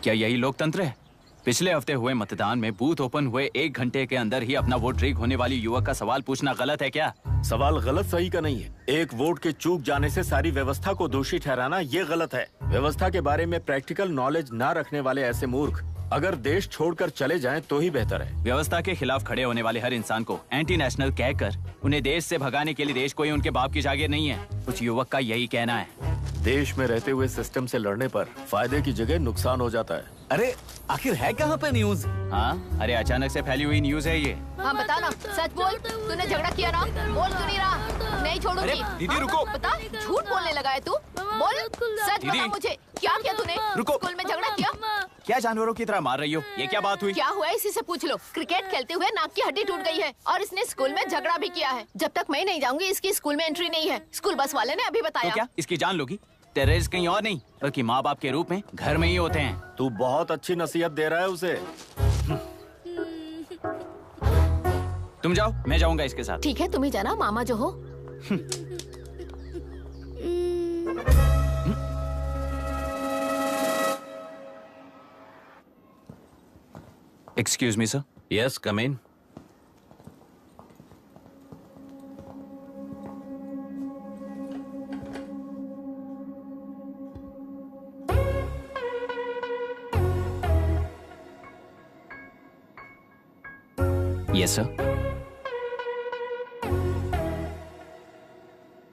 क्या यही लोकतंत्र है? पिछले हफ्ते हुए मतदान में बूथ ओपन हुए 1 घंटे के अंदर ही अपना वोट रीक होने वाली युवक का सवाल पूछना गलत है क्या? सवाल गलत सही का नहीं है। एक वोट के चूक जाने से सारी व्यवस्था को दोषी ठहराना ये गलत है। व्यवस्था के बारे में प्रैक्टिकल नॉलेज ना रखने वाले ऐसे मूर्ख अगर देश छोड़कर चले जाएं तो ही बेहतर है। व्यवस्था के खिलाफ खड़े होने वाले हर इंसान को एंटी नेशनल कहकर उन्हें देश से भगाने के लिए देश कोई उनके बाप की जागीर नहीं है। कुछ युवक का यही कहना है। देश में रहते हुए सिस्टम से लड़ने पर फायदे की जगह नुकसान हो जाता है। अरे आखिर है कहाँ पे न्यूज? हाँ, अरे अचानक से फैली हुई न्यूज है ये। हाँ बता ना, सच बोल, तूने झगड़ा किया ना? बोल क्यों नहीं रहा? नहीं छोड़ूंगी। दीदी रुको। बता, झूठ बोलने लगा है तू? बोल, सच बता मुझे, क्या किया तूने? रुको। स्कूल में झगड़ा किया? क्या जानवरों की तरह मार रही हो? ये क्या बात हुई? क्या हुआ इसी से पूछ लो। क्रिकेट खेलते हुए नाक की हड्डी टूट गई है और इसने स्कूल में झगड़ा भी किया है। जब तक मैं नहीं जाऊंगी इसकी स्कूल में एंट्री नहीं है। स्कूल बस वाले ने अभी तो बताया। क्या इसकी जान लोगी? टेररिस्ट कहीं और नहीं बल्कि माँ बाप के रूप में घर में ही होते हैं। तू बहुत अच्छी नसीहत दे रहा है उसे। तुम जाओ, मैं जाऊंगा इसके साथ। ठीक है, तुम ही जाना, मामा जो हो। Excuse me sir. Yes come in. Yes sir.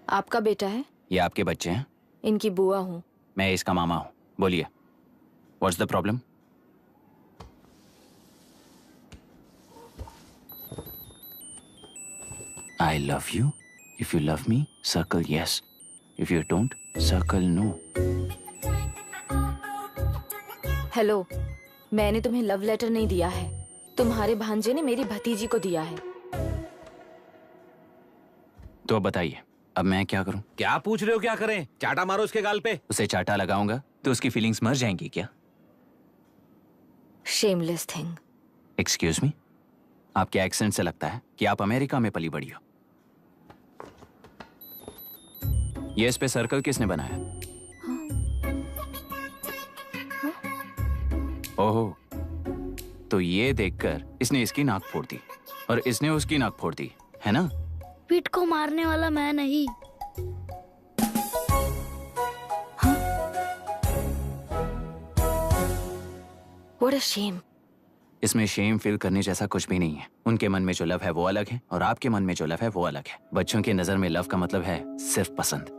आपका बेटा है? ये आपके बच्चे हैं? इनकी बुआ हूँ। मैं इसका मामा हूँ। बोलिए, what's the problem? I love you. If you love me, circle yes. If you don't, circle no. Hello, मैंने तुम्हें लव लेटर नहीं दिया है। तुम्हारे भांजे ने मेरी भतीजी को दिया है। तो अब बताइए, अब मैं क्या करूं? क्या पूछ रहे हो? क्या करें? चाटा मारो इसके गाल पे। उसे चाटा लगाऊंगा तो उसकी फीलिंग्स मर जाएंगी क्या? Shameless thing. एक्सक्यूज मी, आपके एक्सेंट से लगता है कि आप अमेरिका में पली बड़ी हो। ये इस पे सर्कल किसने बनाया? ओहो, तो ये देखकर इसने इसकी नाक फोड़ दी और इसने उसकी नाक फोड़ दी, है ना? पीठ को मारने वाला मैं नहीं। What a shame. इसमें शेम फील करने जैसा कुछ भी नहीं है। उनके मन में जो लव है वो अलग है और आपके मन में जो लव है वो अलग है। बच्चों की नजर में लव का मतलब है सिर्फ पसंद।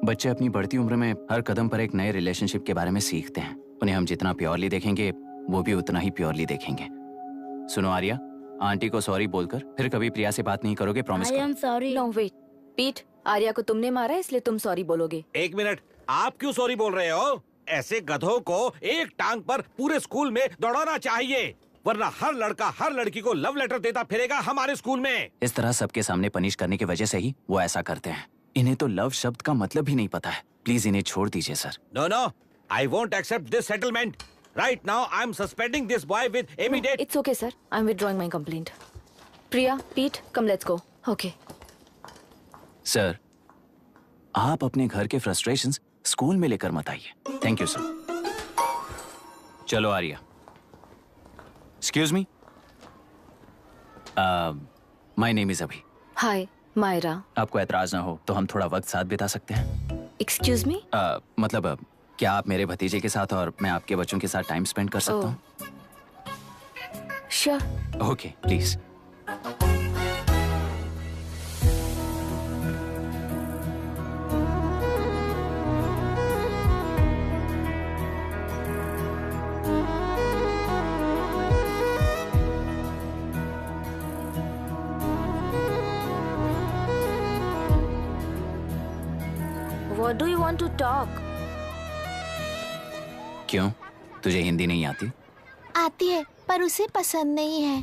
बच्चे अपनी बढ़ती उम्र में हर कदम पर एक नए रिलेशनशिप के बारे में सीखते हैं। उन्हें हम जितना प्योरली देखेंगे वो भी उतना ही प्योरली देखेंगे। सुनो आर्या, आंटी को सॉरी बोलकर फिर कभी प्रिया से बात नहीं करोगे, प्रॉमिस आई करो। Am sorry. No wait. पीट, आर्या को तुमने मारा इसलिए तुम सॉरी बोलोगे। एक मिनट, आप क्यों सॉरी बोल रहे हो? ऐसे गधों को एक टांग पर पूरे स्कूल में दौड़ाना चाहिए, वरना हर लड़का हर लड़की को लव लेटर देता फिरेगा हमारे स्कूल में। इस तरह सबके सामने पनिश करने की वजह से ही वो ऐसा करते हैं। इन्हें तो लव शब्द का मतलब भी नहीं पता है। प्लीज इन्हें छोड़ दीजिए sir. No no, I won't accept this settlement. Right now I am suspending this boy with immediate. It's okay sir. I'm withdrawing my complaint. Priya, Pete, come let's go. Okay. Sir, आप अपने घर के frustrations school में लेकर मत आइए। Thank you sir. चलो Arya. Excuse me, my name is Abhi. Hi, Myra. आपको एतराज ना हो तो हम थोड़ा वक्त साथ बिता सकते हैं? Excuse me? मतलब क्या आप मेरे भतीजे के साथ और मैं आपके बच्चों के साथ टाइम स्पेंड कर सकता हूँ? Sure. Okay, please. What do you want to talk? क्यों, तुझे हिंदी नहीं आती? आती है पर उसे पसंद नहीं है।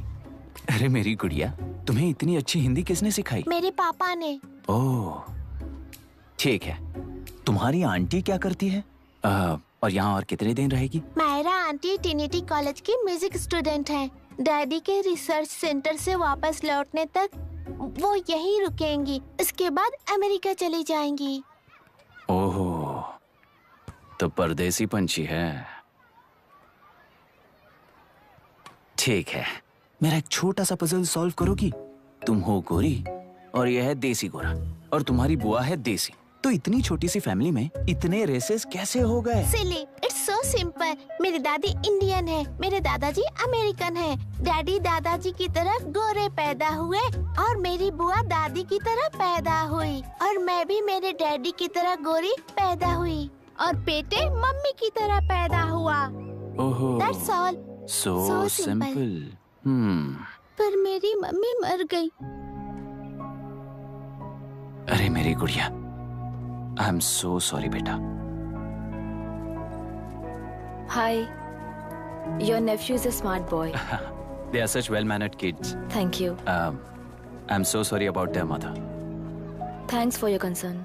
अरे मेरी गुड़िया, तुम्हें इतनी अच्छी हिंदी किसने सिखाई? मेरे पापा ने। ओह, ठीक है। तुम्हारी आंटी क्या करती है? और यहाँ और कितने दिन रहेगी? मायरा आंटी ट्रिनिटी कॉलेज की म्यूजिक स्टूडेंट है। डैडी के रिसर्च सेंटर से वापस लौटने तक वो यहीं रुकेंगी। इसके बाद अमेरिका चली जाएंगी। ओहो, तो परदेसी पंछी है। ठीक है, मेरा एक छोटा सा पजल सॉल्व करोगी? तुम हो गोरी और यह है देसी गोरा और तुम्हारी बुआ है देसी, तो इतनी छोटी सी फैमिली में इतने रेसेस कैसे हो गए? सिली, इट्स सो सिंपल। मेरी दादी इंडियन है, मेरे दादाजी अमेरिकन है। डैडी दादाजी की तरह गोरे पैदा हुए और मेरी बुआ दादी की तरह पैदा हुई और मैं भी मेरे डैडी की तरह गोरी पैदा हुई और बेटे मम्मी की तरह पैदा हुआ। ओहो, दैट्स ऑल। So simple. पर मेरी मम्मी मर गई। अरे मेरी गुड़िया, आई एम सो सॉरी बेटा। Hi. Your nephew is a smart boy. They are such well-mannered kids. Thank you. I'm so sorry about their mother. Thanks for your concern.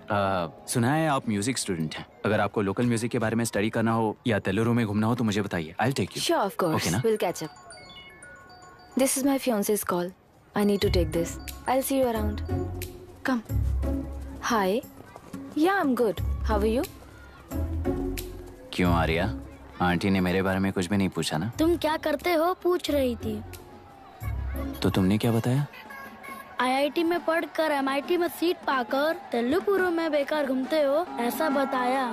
सुना है आप म्यूजिक स्टूडेंट हैं। अगर आपको लोकल म्यूजिक के बारे में स्टडी करना हो या तेलुरु में घूमना हो तो मुझे बताइए। I'll take you. Sure, of course. Okay, ना? We'll catch up. This is my fiance's call. I need to take this. I'll see you around. Come. Hi. Yeah, I'm good. How are you? क्यों Arya? Aunty ने मेरे बारे में कुछ भी नहीं पूछा ना? तुम क्या करते हो पूछ रही थी। तो तुमने क्या बताया? आईआईटी में पढ़कर एमआईटी में सीट पाकर तेलुपुरु में बेकार घूमते हो ऐसा बताया।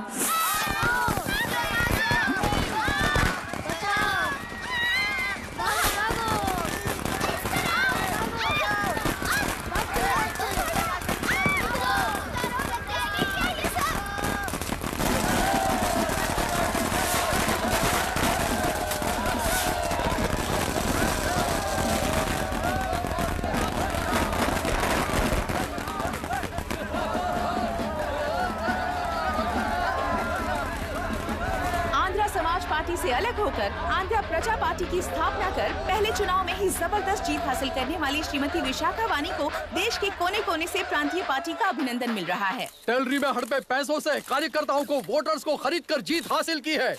से अलग होकर आंध्र प्रजा पार्टी की स्थापना कर पहले चुनाव में ही जबरदस्त जीत हासिल करने वाली श्रीमती विशाखा वानी को देश के कोने कोने से प्रांतीय पार्टी का अभिनंदन मिल रहा है। टेलरी में हड़पे पैसों से कार्यकर्ताओं को वोटर्स को खरीद कर जीत हासिल की है।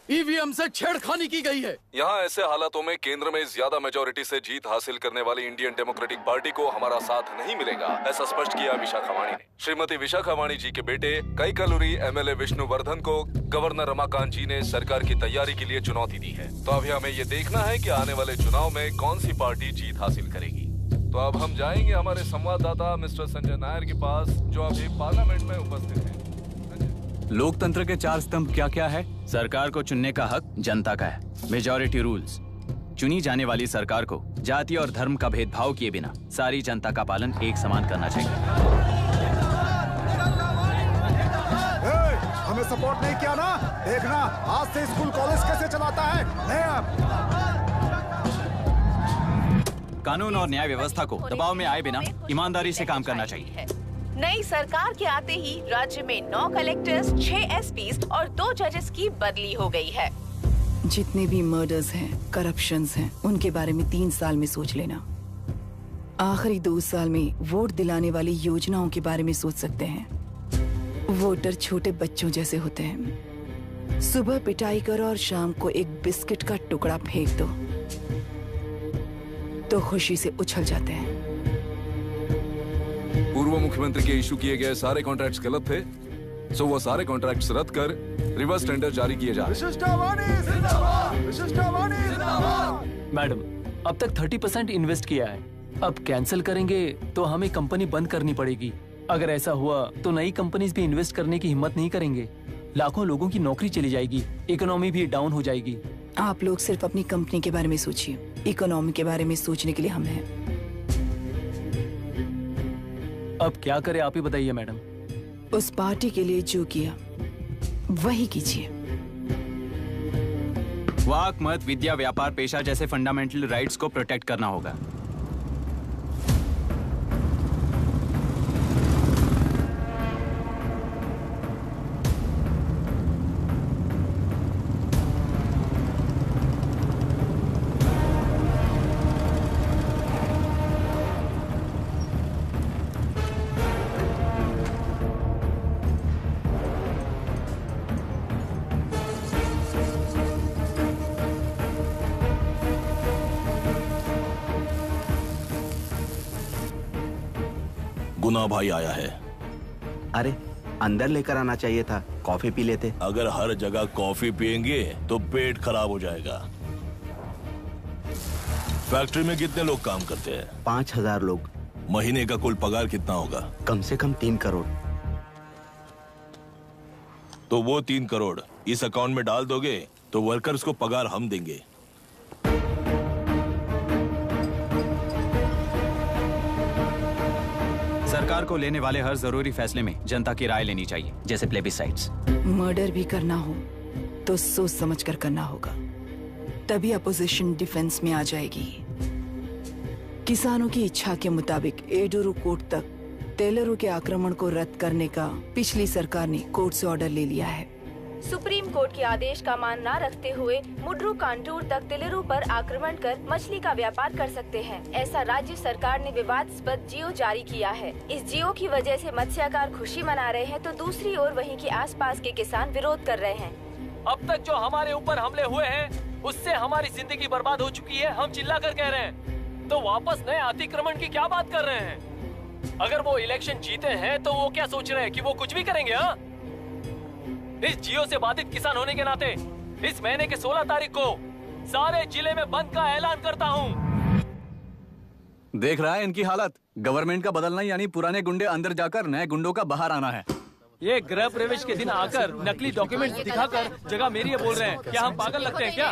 ईवीएम से छेड़खानी की गई है। यहाँ ऐसे हालातों में केंद्र में ज्यादा मेजोरिटी से जीत हासिल करने वाली इंडियन डेमोक्रेटिक पार्टी को हमारा साथ नहीं मिलेगा, ऐसा स्पष्ट किया विशाखा वाणी ने। श्रीमती विशाखा वाणी जी के बेटे कैकलुरी एमएलए विष्णुवर्धन को गवर्नर रमाकांत जी ने सरकार की तैयारी के लिए चुनौती दी है। तो अभी हमें ये देखना है कि आने वाले चुनाव में कौन सी पार्टी जीत हासिल करेगी। तो अब हम जाएंगे हमारे संवाददाता मिस्टर संजय नायर के पास, जो अभी पार्लियामेंट में उपस्थित है। लोकतंत्र के 4 स्तंभ क्या क्या है? सरकार को चुनने का हक जनता का है, मेजॉरिटी रूल्स। चुनी जाने वाली सरकार को जाति और धर्म का भेदभाव किए बिना सारी जनता का पालन एक समान करना चाहिए। हमें सपोर्ट नहीं किया ना, देखना आज से स्कूल कॉलेज कैसे चलाता है। कानून और न्याय व्यवस्था को दबाव में आए बिना ईमानदारी से काम करना चाहिए। नई सरकार के आते ही राज्य में 9 कलेक्टर्स, 6 एसपीज और 2 जजेस की बदली हो गई है। जितने भी मर्डर्स हैं, करप्शंस हैं, उनके बारे में 3 साल में सोच लेना। आखिरी 2 साल में वोट दिलाने वाली योजनाओं के बारे में सोच सकते हैं। वोटर छोटे बच्चों जैसे होते हैं। सुबह पिटाई करो और शाम को एक बिस्किट का टुकड़ा फेंक दो तो खुशी से उछल जाते हैं। पूर्व मुख्यमंत्री के इशू किए गए सारे कॉन्ट्रैक्ट्स गलत थे, सो वो सारे कॉन्ट्रैक्ट्स रद्द कर रिवर्स टेंडर जारी किए जा रहे हैं। मैडम, अब तक 30% इन्वेस्ट किया है, अब कैंसिल करेंगे तो हमें कंपनी बंद करनी पड़ेगी। अगर ऐसा हुआ तो नई कंपनीज भी इन्वेस्ट करने की हिम्मत नहीं करेंगे। लाखों लोगों की नौकरी चली जाएगी, इकोनॉमी भी डाउन हो जाएगी। आप लोग सिर्फ अपनी कंपनी के बारे में सोचिए, इकोनॉमी के बारे में सोचने के लिए हम हैं। अब क्या करें आप ही बताइए मैडम। उस पार्टी के लिए जो किया वही कीजिए। वाक, मत, विद्या, व्यापार, पेशा जैसे फंडामेंटल राइट्स को प्रोटेक्ट करना होगा। गुना भाई आया है। अरे अंदर लेकर आना चाहिए था, कॉफी पी लेते। अगर हर जगह कॉफी पियेंगे तो पेट खराब हो जाएगा। फैक्ट्री में कितने लोग काम करते हैं? 5000 लोग। महीने का कुल पगार कितना होगा? कम से कम 3 करोड़। तो वो 3 करोड़ इस अकाउंट में डाल दोगे तो वर्कर्स को पगार हम देंगे। सरकार को लेने वाले हर जरूरी फैसले में जनता की राय लेनी चाहिए, जैसे प्लेबिसाइड्स। मर्डर भी करना हो तो सोच समझ कर करना होगा, तभी अपोजिशन डिफेंस में आ जाएगी। किसानों की इच्छा के मुताबिक एडुरु कोर्ट तक टेलरों के आक्रमण को रद्द करने का पिछली सरकार ने कोर्ट से ऑर्डर ले लिया है। सुप्रीम कोर्ट के आदेश का मान न रखते हुए मुड्रू कांटूर तक टेलरों पर आक्रमण कर मछली का व्यापार कर सकते हैं, ऐसा राज्य सरकार ने विवादास्पद जियो जारी किया है। इस जियो की वजह से मत्स्यकार खुशी मना रहे हैं तो दूसरी ओर वहीं के आसपास के किसान विरोध कर रहे हैं। अब तक जो हमारे ऊपर हमले हुए हैं उससे हमारी जिंदगी बर्बाद हो चुकी है। हम चिल्ला कर कह रहे हैं तो वापस नए अतिक्रमण की क्या बात कर रहे हैं? अगर वो इलेक्शन जीते हैं तो वो क्या सोच रहे हैं कि वो कुछ भी करेंगे? हाँ, इस जियो से बाधित किसान होने के नाते इस महीने के 16 तारीख को सारे जिले में बंद का ऐलान करता हूँ। देख रहा है इनकी हालत। गवर्नमेंट का बदलना यानी पुराने गुंडे अंदर जाकर नए गुंडों का बाहर आना है। ये गृह प्रवेश के दिन आकर नकली डॉक्यूमेंट्स दिखाकर जगह मेरी है बोल रहे हैं। क्या हम पागल लगते हैं क्या?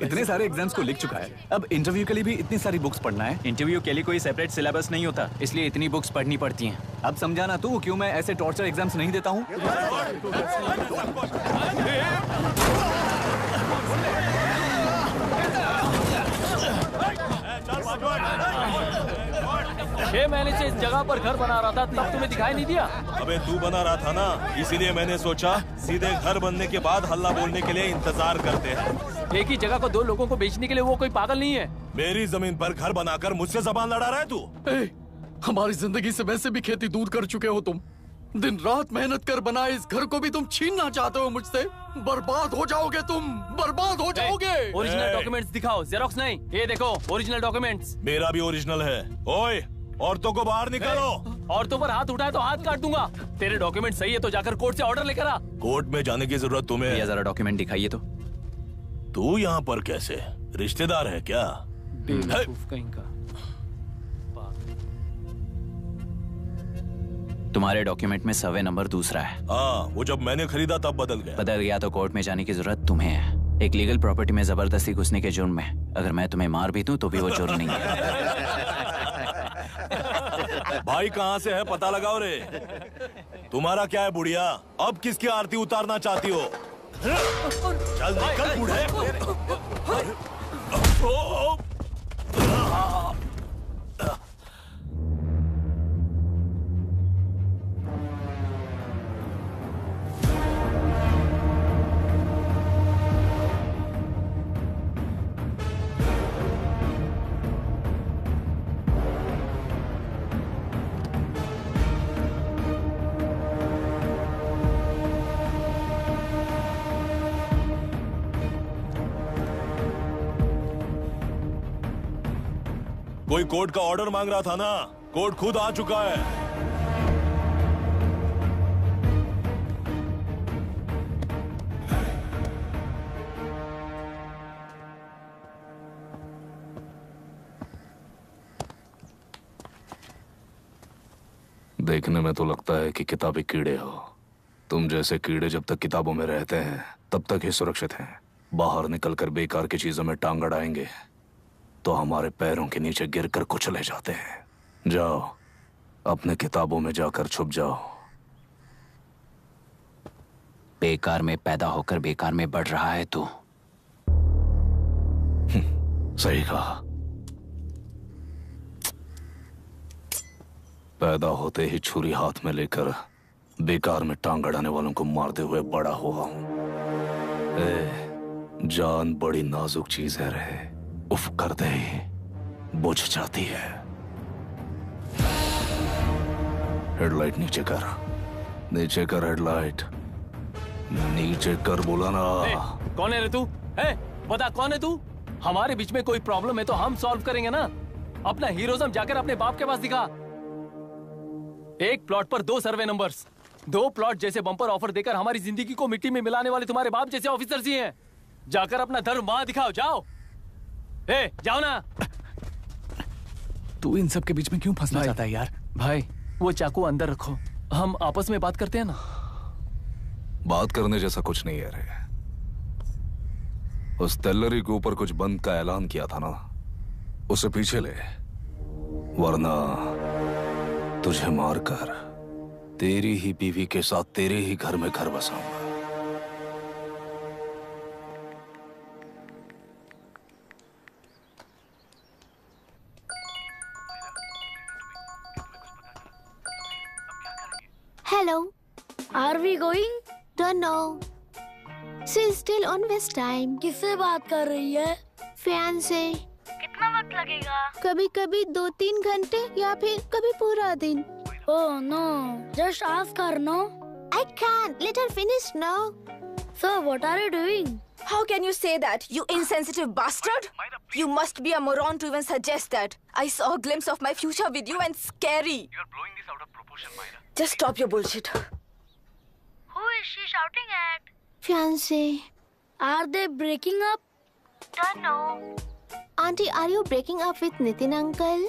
इतने सारे एग्जाम्स को लिख चुका है, अब इंटरव्यू के लिए भी इतनी सारी बुक्स पढ़ना है। इंटरव्यू के लिए कोई सेपरेट सिलेबस नहीं होता, इसलिए इतनी बुक्स पढ़नी पड़ती हैं। अब समझाना तू क्यों मैं ऐसे टॉर्चर एग्जाम्स नहीं देता हूँ। 6 महीने से इस जगह पर घर बना रहा था, तब तुम्हें दिखाई नहीं दिया? अबे तू बना रहा था ना, इसीलिए मैंने सोचा सीधे घर बनने के बाद हल्ला बोलने के लिए इंतजार करते हैं। एक ही जगह को 2 लोगों को बेचने के लिए वो कोई पागल नहीं है। मेरी जमीन पर घर बनाकर मुझसे जबान लड़ा रहा है तू। हमारी जिंदगी से वैसे भी खेती दूर कर चुके हो तुम। दिन रात मेहनत कर बनाए इस घर को भी तुम छीनना चाहते हो मुझसे। बर्बाद हो जाओगे तुम, बर्बाद हो जाओगे। ओरिजिनल डॉक्यूमेंट्स दिखाओ, जेरोक्स नहीं। ये देखो ओरिजिनल डॉक्यूमेंट्स। मेरा भी ओरिजिनल है। ओए, औरतों को बाहर निकालो। औरतों पर हाथ उठाए तो हाथ काट दूंगा। तेरे डॉक्यूमेंट सही है तो जाकर कोर्ट से ऑर्डर लेकर आ। कोर्ट में जाने की जरूरत तुम्हें? ये जरा डॉक्यूमेंट दिखाइए तो। तू यहाँ पर कैसे? रिश्तेदार है क्या? कहीं का। तुम्हारे डॉक्यूमेंट में सर्वे नंबर दूसरा है। हाँ, वो जब मैंने खरीदा तब बदल गया तो कोर्ट में जाने की जरूरत तुम्हें है। एक लीगल प्रॉपर्टी में जबरदस्ती घुसने के जुर्म में अगर मैं तुम्हें मार भी दूं तो भी वो जुर्म नहीं है। भाई कहाँ से है पता लगाओ रे। तुम्हारा क्या है बुढ़िया? अब किसकी आरती उतारना चाहती हो? चल निकल बूढ़े। कोई कोर्ट का ऑर्डर मांग रहा था ना, कोर्ट खुद आ चुका है। देखने में तो लगता है कि किताबी कीड़े हो। तुम जैसे कीड़े जब तक किताबों में रहते हैं तब तक ही सुरक्षित हैं। बाहर निकलकर बेकार की चीजों में टांग अड़ाएंगे तो हमारे पैरों के नीचे गिरकर कुचले जाते हैं। जाओ, अपने किताबों में जाकर छुप जाओ। बेकार में पैदा होकर बेकार में बढ़ रहा है तू। सही कहा। पैदा होते ही छुरी हाथ में लेकर बेकार में टांग अड़ाने वालों को मारते हुए बड़ा हुआ हूं। जान बड़ी नाजुक चीज है रे, उफ करते ही बुझ जाती है। हेडलाइट नीचे कर, नीचे कर हेडलाइट, नीचे कर बोला ना। कौन है रे तू? बता कौन है तू? हमारे बीच में कोई प्रॉब्लम है तो हम सॉल्व करेंगे ना। अपना हीरोइज्म जाकर अपने बाप के पास दिखा। एक प्लॉट पर 2 सर्वे नंबर्स, 2 प्लॉट जैसे बम्पर ऑफर देकर हमारी जिंदगी को मिट्टी में मिलाने वाले तुम्हारे बाप जैसे ऑफिसर्स ही हैं। जाकर अपना धर्म वहां दिखाओ, जाओ। जाओ ना। तू इन सब के बीच में क्यों फंसना चाहता है यार? भाई वो चाकू अंदर रखो, हम आपस में बात करते हैं ना। बात करने जैसा कुछ नहीं है रे। उस तेलरी के ऊपर कुछ बंद का ऐलान किया था ना, उसे पीछे ले, वरना तुझे मारकर तेरी ही बीवी के साथ तेरे ही घर में घर बसाऊंगा। Hello. Are we going? Don't know. She's still on West time. किससे बात कर रही है? Fiance. कितना वक्त लगेगा? कभी कभी 2-3 घंटे या फिर कभी पूरा दिन. Oh no. Just ask her, no? I can't. Let her finish now. So what are you doing? How can you say that, you insensitive bastard? You must be a moron to even suggest that. I saw a glimpse of my future with you and scary. You're blowing this out of proportion, Myra. Just stop your bullshit. Who is she shouting at? Fiance. Are they breaking up? Don't know. Auntie, are you breaking up with Nitin uncle?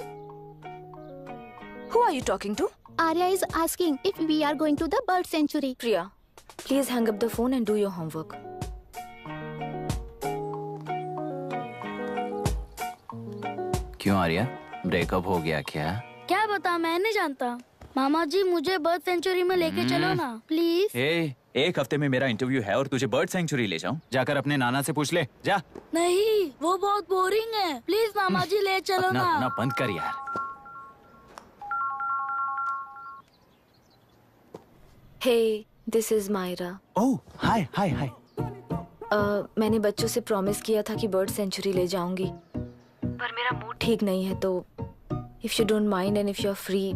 Who are you talking to? Arya is asking if we are going to the bird sanctuary. Priya, please hang up the phone and do your homework. क्यों Arya, breakup हो गया क्या? क्या बता, मैं नहीं जानता। मामा जी मुझे बर्ड सेंचुरी में लेके चलो ना प्लीज। एक हफ्ते में मेरा इंटरव्यू है और तुझे बर्ड सेंचुरी ले जाऊं? जाकर अपने नाना से पूछ ले, जा। नहीं, वो बहुत बोरिंग है, प्लीज मामा जी ले चलो ना। अपना बंद कर यार। Hey, this is Myra. Oh, hi, hi, hi. मैंने बच्चों से प्रॉमिस किया था कि बर्ड सेंचुरी ले जाऊंगी, पर मेरा मूड ठीक नहीं है, तो if you don't mind and if you're free,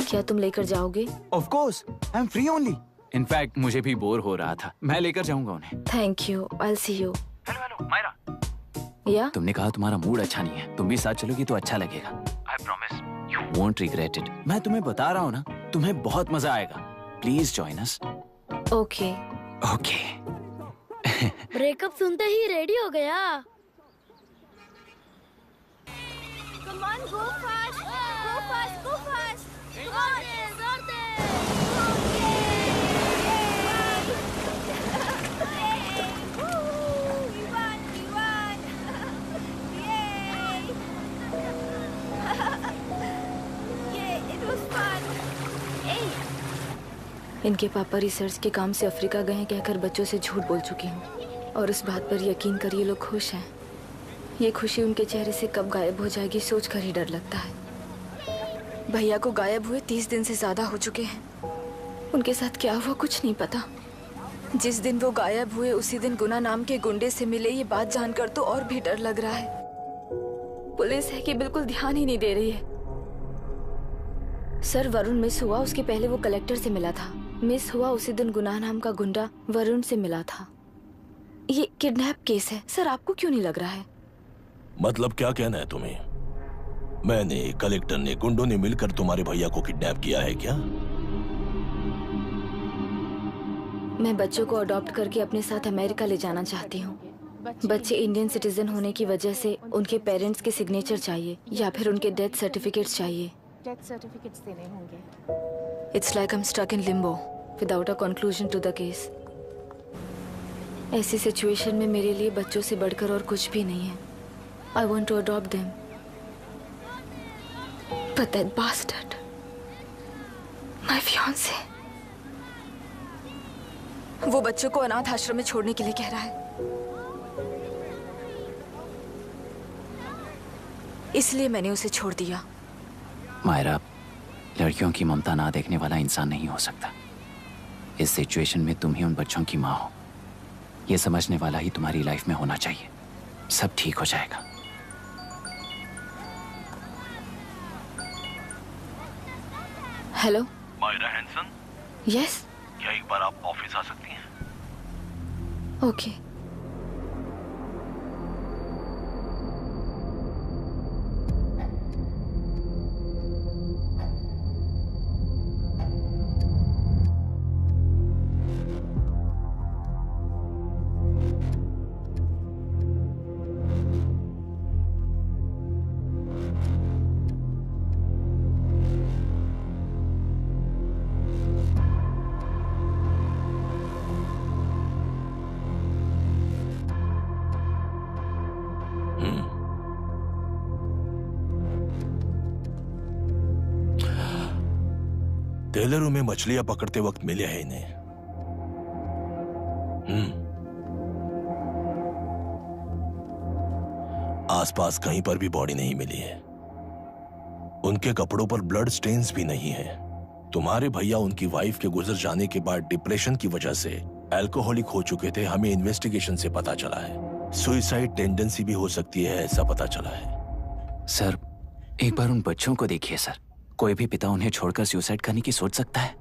क्या तुम लेकर जाओगे? Of course, I'm free only. In fact मुझे भी बोर हो रहा था, मैं लेकर जाऊंगा उन्हें। Thank you, I'll see you. Hello, Myra. Yeah? तुमने कहा तुम्हारा मूड अच्छा नहीं है, तुम भी साथ चलोगी तो अच्छा लगेगा। I promise. You won't regret it. मैं तुम्हें बता रहा हूँ ना, तुम्हें बहुत मजा आएगा। Please join us. Okay. Okay. Breakup सुनते ही रेडी हो गया। Come on, go fast. Go fast, go fast. Come on. इनके पापा रिसर्च के काम से अफ्रीका गए कहकर बच्चों से झूठ बोल चुकी हूँ, और इस बात पर यकीन कर ये लोग खुश हैं। ये खुशी उनके चेहरे से कब गायब हो जाएगी सोचकर ही डर लगता है। भैया को गायब हुए 30 दिन से ज्यादा हो चुके हैं। उनके साथ क्या हुआ कुछ नहीं पता। जिस दिन वो गायब हुए उसी दिन गुना नाम के गुंडे से मिले, ये बात जानकर तो और भी डर लग रहा है। पुलिस है कि बिल्कुल ध्यान ही नहीं दे रही है। सर, वरुण मिस हुआ उसके पहले वो कलेक्टर से मिला था। मिस हुआ उसी दिन गुनाह नाम का गुंडा वरुण से मिला था। ये किडनैप केस है सर, आपको क्यों नहीं लग रहा है? मतलब क्या कहना है तुम्हें? मैंने, कलेक्टर ने, गुंडों ने मिलकर तुम्हारे भैया को किडनैप किया है क्या? मैं बच्चों को अडॉप्ट करके अपने साथ अमेरिका ले जाना चाहती हूँ। बच्चे इंडियन सिटीजन होने की वजह से उनके पेरेंट्स के सिग्नेचर चाहिए या फिर उनके डेथ सर्टिफिकेट्स चाहिए। डेथ सर्टिफिकेट्स देने होंगे। It's like I'm stuck in limbo without a conclusion to the case. ऐसी सिचुएशन में मेरे लिए बच्चों से बढ़कर और कुछ भी नहीं है। I want to adopt them. But that bastard, my fiancé, वो बच्चों को अनाथ आश्रम में छोड़ने के लिए कह रहा है। इसलिए मैंने उसे छोड़ दिया। मायरा, लड़कियों की ममता ना देखने वाला इंसान नहीं हो सकता। इस सिचुएशन में तुम ही उन बच्चों की माँ हो, ये समझने वाला ही तुम्हारी लाइफ में होना चाहिए। सब ठीक हो जाएगा। Hello Myra Hanson? यस। क्या एक बार आप ऑफिस आ सकती हैं? ओके। टेलरू में मछलियां पकड़ते वक्त मिले हैं इन्हें। आसपास कहीं पर भी बॉडी नहीं मिली है। उनके कपड़ों पर ब्लड स्टेन्स भी नहीं है। तुम्हारे भैया उनकी वाइफ के गुजर जाने के बाद डिप्रेशन की वजह से अल्कोहलिक हो चुके थे। हमें इन्वेस्टिगेशन से पता चला है सुसाइड टेंडेंसी भी हो सकती है, ऐसा पता चला है। सर एक बार उन बच्चों को देखिए सर। कोई भी पिता उन्हें छोड़कर सुसाइड करने की सोच सकता है?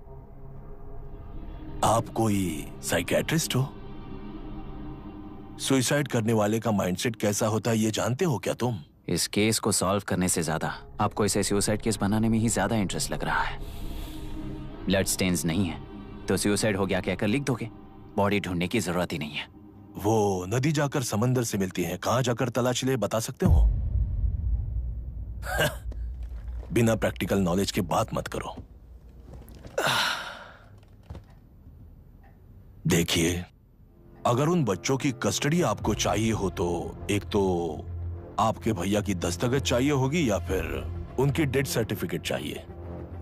आप कोई साइकियाट्रिस्ट हो? सुसाइड करने वाले का माइंडसेट कैसा होता है ये जानते हो क्या तुम? इस केस को सॉल्व करने से ज्यादा आपको इसे सुसाइड केस बनाने में ही ज्यादा इंटरेस्ट लग रहा है। ब्लड स्टेन्स नहीं है तो सुसाइड हो गया कहकर लिख दोगे। बॉडी ढूंढने की जरूरत ही नहीं है। वो नदी जाकर समंदर से मिलती है, कहां जाकर तलाश ले बता सकते हो? बिना प्रैक्टिकल नॉलेज के बात मत करो। देखिए, अगर उन बच्चों की कस्टडी आपको चाहिए हो तो एक तो आपके भैया की दस्तखत चाहिए होगी या फिर उनकी डेथ सर्टिफिकेट चाहिए।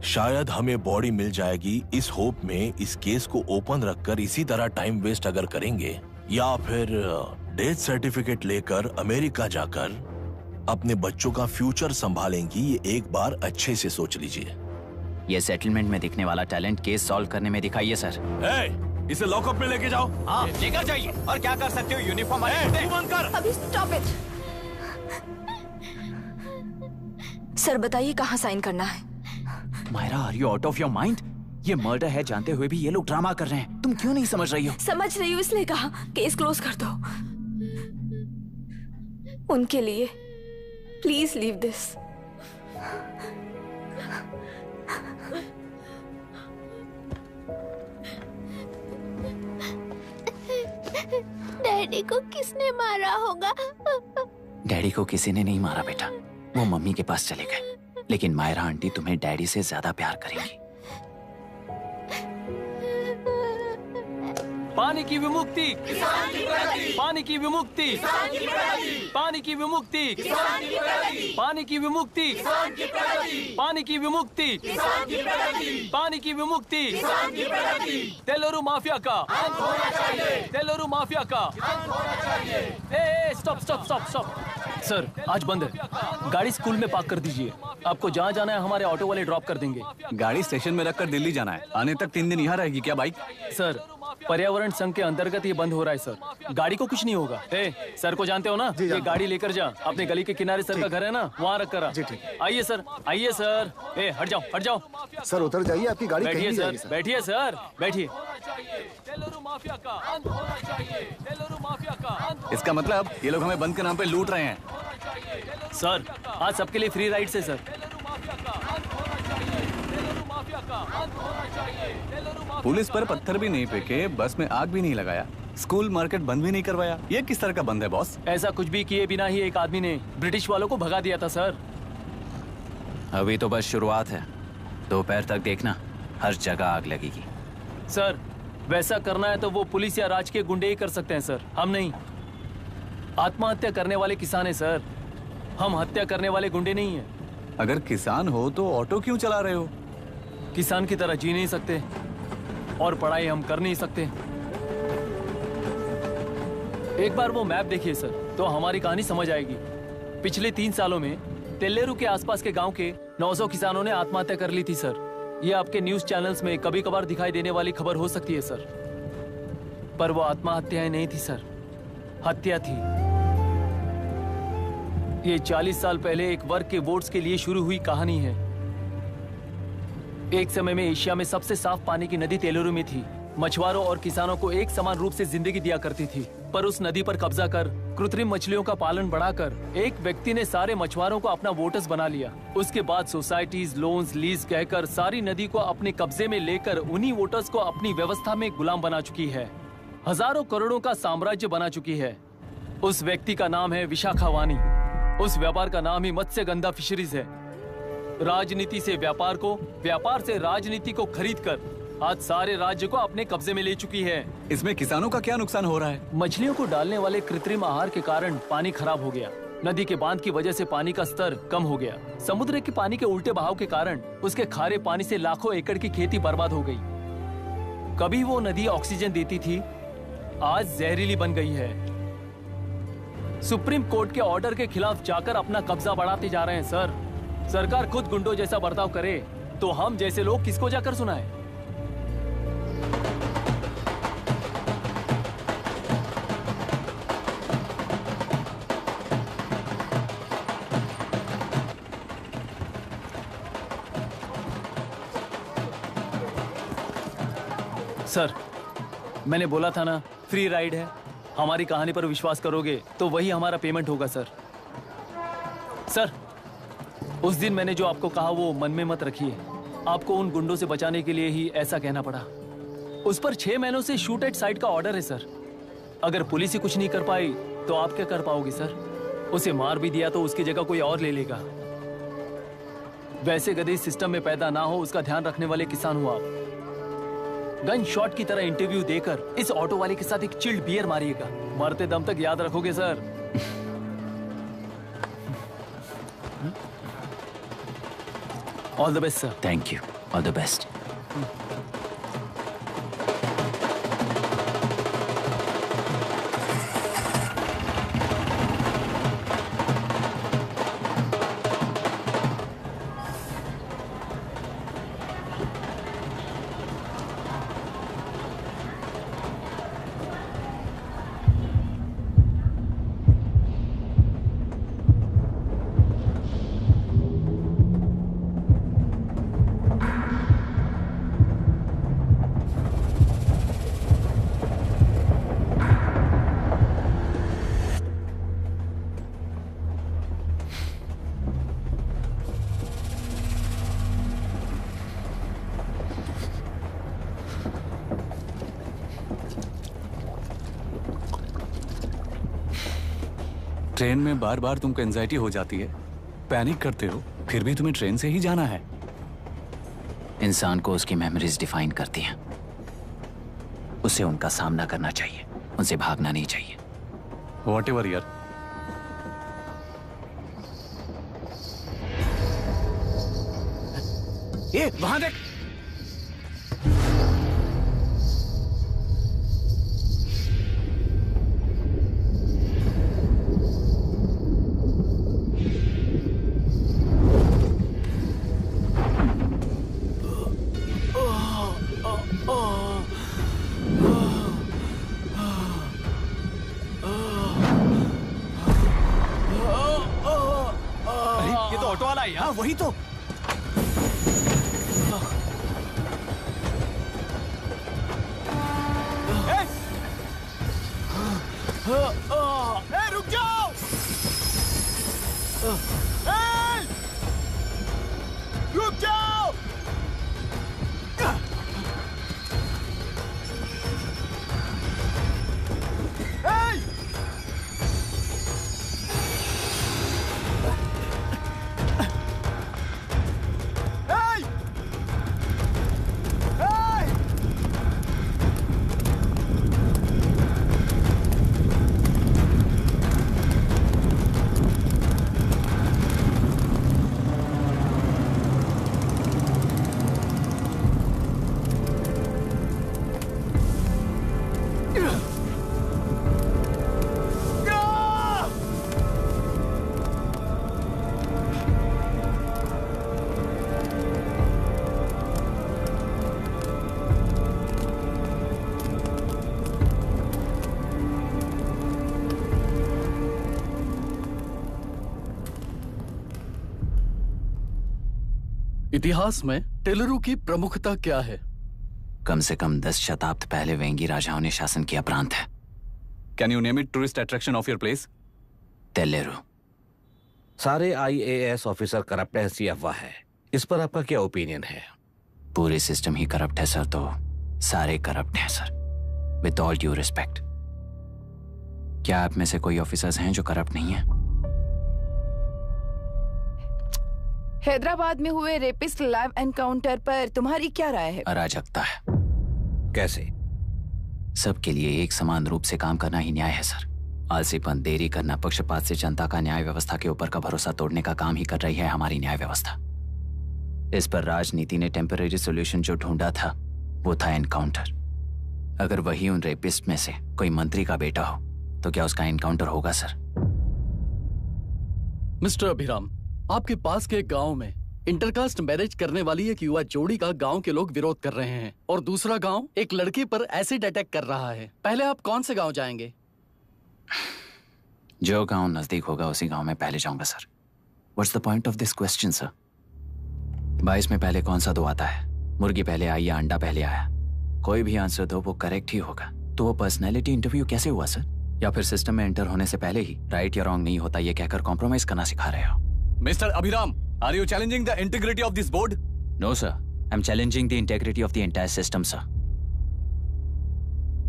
शायद हमें बॉडी मिल जाएगी इस होप में इस केस को ओपन रखकर इसी तरह टाइम वेस्ट अगर करेंगे, या फिर डेथ सर्टिफिकेट लेकर अमेरिका जाकर अपने बच्चों का फ्यूचर संभालेंगी। ये एक बार अच्छे से सोच लीजिए। ये सेटलमेंट में दिखने वाला टैलेंट केस सॉल्व करने में दिखाइए सर। इसे लॉकअप में लेके जाओ। हाँ, लेकर जाइए। और क्या कर सकते हो? यूनिफॉर्म बंद कर। अभी स्टॉप इट। सर बताइए कहाँ साइन करना है? Myra, are you out of your mind? ये मर्डर है जानते हुए भी ये लोग ड्रामा कर रहे हैं। तुम क्यों नहीं समझ रही हो? समझ रही हूँ, इसलिए कहा केस क्लोज कर दो। उनके लिए प्लीज लीव दिस। डैडी को किसने मारा होगा? डैडी को किसी ने नहीं मारा बेटा, वो मम्मी के पास चले गए। लेकिन मायरा आंटी तुम्हें डैडी से ज्यादा प्यार करेंगी। पानी की विमुक्ति, पानी की विमुक्ति, पानी की विमुक्ति, पानी की विमुक्ति, पानी की विमुक्ति, पानी की विमुक्ति, तेलुरु माफिया का, तेलुरु माफिया का। Stop stop stop stop. Sir आज बंद है। गाड़ी स्कूल में पार्क कर दीजिए। आपको जहाँ जाना है हमारे ऑटो वाले ड्रॉप कर देंगे। गाड़ी स्टेशन में रखकर दिल्ली जाना है। आने तक 3 दिन यहाँ रहेगी क्या बाइक? सर पर्यावरण संघ के अंतर्गत ये बंद हो रहा है सर। गाड़ी को कुछ नहीं होगा। सर को जानते हो ना? ये गाड़ी लेकर जा। अपने गली के किनारे सर का घर है ना, वहाँ रख कर। आइए सर, आइए सर। हट जाओ, हट जाओ। सर उतर जाइए, आपकी गाड़ी बैठिए कहीं सर, बैठिए सर, बैठिए। इसका मतलब ये लोग हमें बंद के नाम पे लूट रहे हैं। सर आज सबके लिए फ्री राइड से सर। पुलिस पर पत्थर भी नहीं फेंके, बस में आग भी नहीं लगाया, स्कूल मार्केट बंद भी नहीं करवाया। ये किस तरह का बंद है बॉस? ऐसा कुछ भी किए बिना ही एक आदमी ने ब्रिटिश वालों को भगा दिया था सर। अभी तो बस शुरुआत है। दोपहर तक देखना, हर जगह आग लगेगी। सर वैसा करना है तो वो पुलिस या राज के गुंडे ही कर सकते हैं सर, हम नहीं। आत्महत्या करने वाले किसान है सर, हम हत्या करने वाले गुंडे नहीं है। अगर किसान हो तो ऑटो क्यों चला रहे हो? किसान की तरह जी नहीं सकते और पढ़ाई हम कर नहीं सकते। एक बार वो मैप देखिए सर तो हमारी कहानी समझ आएगी। पिछले 3 सालों में तेल्लेरू के आसपास के गांव के 900 किसानों ने आत्महत्या कर ली थी सर। ये आपके न्यूज चैनल्स में कभी कभार दिखाई देने वाली खबर हो सकती है सर, पर वो आत्महत्याएं नहीं थी सर, हत्या थी। ये 40 साल पहले एक वर्ग के वोट्स के लिए शुरू हुई कहानी है। एक समय में एशिया में सबसे साफ पानी की नदी तेलुरु में थी। मछुआरों और किसानों को एक समान रूप से जिंदगी दिया करती थी, पर उस नदी पर कब्जा कर कृत्रिम मछलियों का पालन बढ़ाकर एक व्यक्ति ने सारे मछुआरों को अपना वोटर्स बना लिया। उसके बाद सोसाइटीज, लोन्स, लीज कहकर सारी नदी को अपने कब्जे में लेकर उन्हीं वोटर्स को अपनी व्यवस्था में गुलाम बना चुकी है। हजारों करोड़ों का साम्राज्य बना चुकी है। उस व्यक्ति का नाम है विशाखावानी। उस व्यापार का नाम ही मत्स्यगंधा फिशरीज है। राजनीति से व्यापार को, व्यापार से राजनीति को खरीदकर आज सारे राज्य को अपने कब्जे में ले चुकी है। इसमें किसानों का क्या नुकसान हो रहा है? मछलियों को डालने वाले कृत्रिम आहार के कारण पानी खराब हो गया। नदी के बांध की वजह से पानी का स्तर कम हो गया। समुद्र के पानी के उल्टे बहाव के कारण उसके खारे पानी से लाखों एकड़ की खेती बर्बाद हो गई। कभी वो नदी ऑक्सीजन देती थी, आज जहरीली बन गई है। सुप्रीम कोर्ट के ऑर्डर के खिलाफ जाकर अपना कब्जा बढ़ाते जा रहे हैं सर। सरकार खुद गुंडों जैसा बर्ताव करे तो हम जैसे लोग किसको जाकर सुनाएं? सर, मैंने बोला था ना, फ्री राइड है। हमारी कहानी पर विश्वास करोगे तो वही हमारा पेमेंट होगा सर। सर, उस दिन मैंने जो आपको कहा वो मन में मत रखिए। आपको उन गुंडों से बचाने के लिए ही ऐसा कहना पड़ा। उस पर 6 महीनों से शूट एट साइट का ऑर्डर है सर। अगर पुलिस ही कुछ नहीं कर पाई तो आप क्या कर पाओगे सर? उसे मार भी दिया तो उसकी जगह कोई और ले लेगा। वैसे गधे सिस्टम में पैदा ना हो उसका ध्यान रखने वाले किसान हो आप। गन शॉट की तरह इंटरव्यू देकर इस ऑटो वाले के साथ एक चिल्ड बियर मारिएगा। मरते दम तक याद रखोगे sir. All the best sir. Thank you. All the best. Train में बार बार तुमको एंजाइटी हो जाती है, पैनिक करते हो, फिर भी तुम्हें ट्रेन से ही जाना है। इंसान को उसकी मेमोरीज डिफाइन करती हैं। उसे उनका सामना करना चाहिए, उनसे भागना नहीं चाहिए। व्हाटएवर यार। ये वहां देख। वही तो। रुक जाओ। रुक जाओ। इतिहास में टेलरू की प्रमुखता क्या है? कम से कम 10 शताब्दी पहले वेंगी राजाओं ने शासन किया प्रांत है। Can you name it tourist attraction of your place? टेलेरू। सारे IAS ऑफिसर करप्ट है, ऐसी अफवाह है। इस पर आपका क्या ओपिनियन है? पूरे सिस्टम ही करप्ट है सर, तो सारे करप्ट हैं sir. With all due respect, क्या आप में से कोई ऑफिसर्स हैं जो करप्ट नहीं है? हैदराबाद में हुए रेपिस्ट लाइव एनकाउंटर पर तुम्हारी क्या राय है? अराजकता है। कैसे? सबके लिए एक समान रूप से काम करना ही न्याय है सर। आलसीपन, देरी करना, पक्षपात से जनता का न्याय व्यवस्था के ऊपर का भरोसा तोड़ने का काम ही कर रही है हमारी न्याय व्यवस्था। इस पर राजनीति ने टेम्परेरी सॉल्यूशन जो ढूंढा था वो था एनकाउंटर। अगर वही उन रेपिस्ट में से कोई मंत्री का बेटा हो तो क्या उसका एनकाउंटर होगा सर? मिस्टर अभिराम, आपके पास के गांव में इंटरकास्ट मैरिज करने वाली एक युवा जोड़ी का गांव के लोग विरोध कर रहे हैं और दूसरा गांव एक लड़की पर एसिड अटैक कर रहा है। पहले आप कौन से गांव जाएंगे? जो गांव नजदीक होगा उसी गांव में पहले जाऊंगा sir. What's the point of this question sir? 22 में पहले कौन सा दो आता है? मुर्गी पहले आई या अंडा पहले आया? कोई भी आंसर दो वो करेक्ट ही होगा। तो वो पर्सनैलिटी इंटरव्यू कैसे हुआ सर? या फिर सिस्टम में एंटर होने से पहले ही राइट या रॉन्ग नहीं होता ये कहकर कॉम्प्रोमाइज करना सिखा रहे हो? Mister Abhiram, are you challenging the integrity of this board? No sir, I am challenging the integrity of the entire system sir.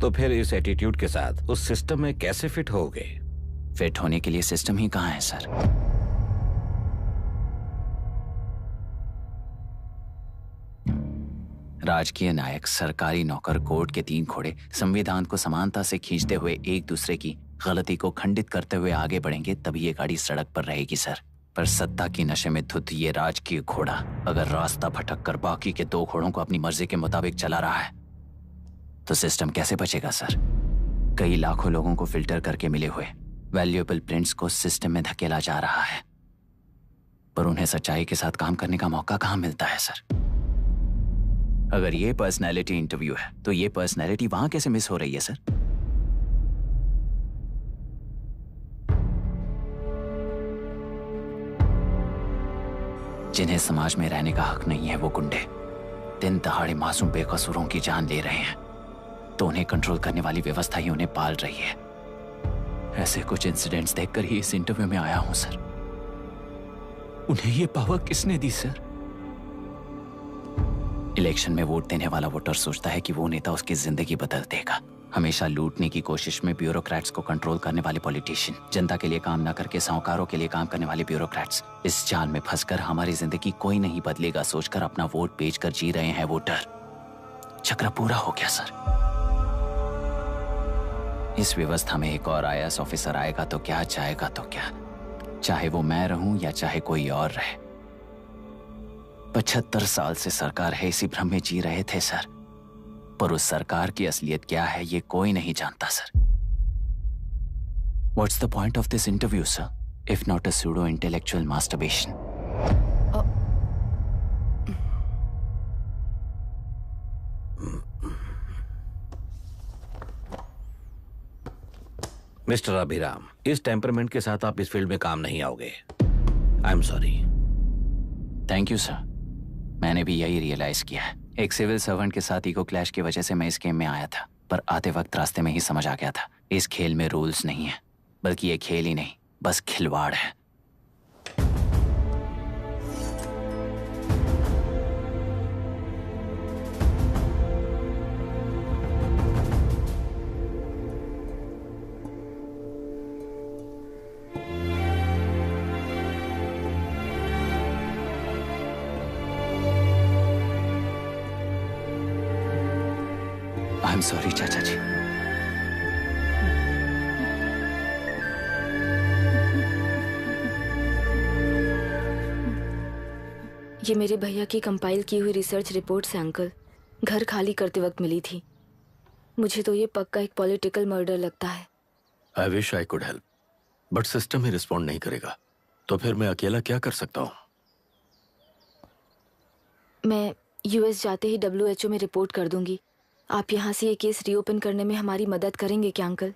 तो फिर इस एटीट्यूड के साथ उस सिस्टम में कैसे फिट होगे? फिट होने के लिए सिस्टम ही कहाँ है सर? राजकीय नायक, सरकारी नौकर, कोर्ट के 3 घोड़े संविधान को समानता से खींचते हुए एक दूसरे की गलती को खंडित करते हुए आगे बढ़ेंगे तभी ये गाड़ी सड़क पर रहेगी सर। पर सत्ता की नशे में धुत ये राजकीय घोड़ा अगर रास्ता भटक कर बाकी के 2 घोड़ों को अपनी मर्जी के मुताबिक चला रहा है तो सिस्टम कैसे बचेगा सर? कई लाखों लोगों को फिल्टर करके मिले हुए वैल्यूएबल प्रिंट्स को सिस्टम में धकेला जा रहा है, पर उन्हें सच्चाई के साथ काम करने का मौका कहां मिलता है सर? अगर ये पर्सनैलिटी इंटरव्यू है तो ये पर्सनैलिटी वहां कैसे मिस हो रही है सर? जिन्हें समाज में रहने का हक नहीं है वो गुंडे दिन दहाड़े मासूम बेकसूरों की जान ले रहे हैं तो उन्हें कंट्रोल करने वाली व्यवस्था ही उन्हें पाल रही है। ऐसे कुछ इंसिडेंट्स देखकर ही इस इंटरव्यू में आया हूं सर। उन्हें ये पावर किसने दी सर? इलेक्शन में वोट देने वाला वोटर सोचता है कि वो नेता उसकी जिंदगी बदल देगा। हमेशा लूटने की कोशिश में ब्यूरोक्रेट्स को कंट्रोल करने वाले पॉलिटिशियन, जनता के लिए काम ना करके साहूकारों के लिए काम करने वाले ब्यूरोक्रेट्स इस जाल में फंसकर हमारी जिंदगी कोई नहीं बदलेगा सोचकर अपना वोट बेचकर जी रहे हैं वोटर। चक्र पूरा हो गया सर। इस व्यवस्था में एक और IAS ऑफिसर आएगा तो क्या, जाएगा तो क्या, चाहे वो मैं रहूं या चाहे कोई और रहे। 75 साल से सरकार है इसी भ्रम में जी रहे थे सर, पर उस सरकार की असलियत क्या है ये कोई नहीं जानता sir. What's the point of this interview, sir, if not a pseudo-intellectual masturbation? Mister Abhiram, इस टेम्परमेंट के साथ आप इस फील्ड में काम नहीं आओगे। आई am sorry. Thank you sir. मैंने भी यही रियलाइज किया है। एक सिविल सर्वेंट के साथ ईगो क्लैश की वजह से मैं इस गेम में आया था, पर आते वक्त रास्ते में ही समझ आ गया था इस खेल में रूल्स नहीं है, बल्कि ये खेल ही नहीं बस खिलवाड़ है। आई एम सॉरी चाचा जी। ये मेरे भैया की कंपाइल की हुई रिसर्च रिपोर्ट से अंकल, घर खाली करते वक्त मिली थी। मुझे तो ये पक्का एक पॉलिटिकल मर्डर लगता है। I wish I could help, but system he respond नहीं करेगा, तो फिर मैं अकेला क्या कर सकता हूँ? मैं US जाते ही WHO में रिपोर्ट कर दूंगी। आप यहाँ से ये केस रीओपन करने में हमारी मदद करेंगे क्या अंकल?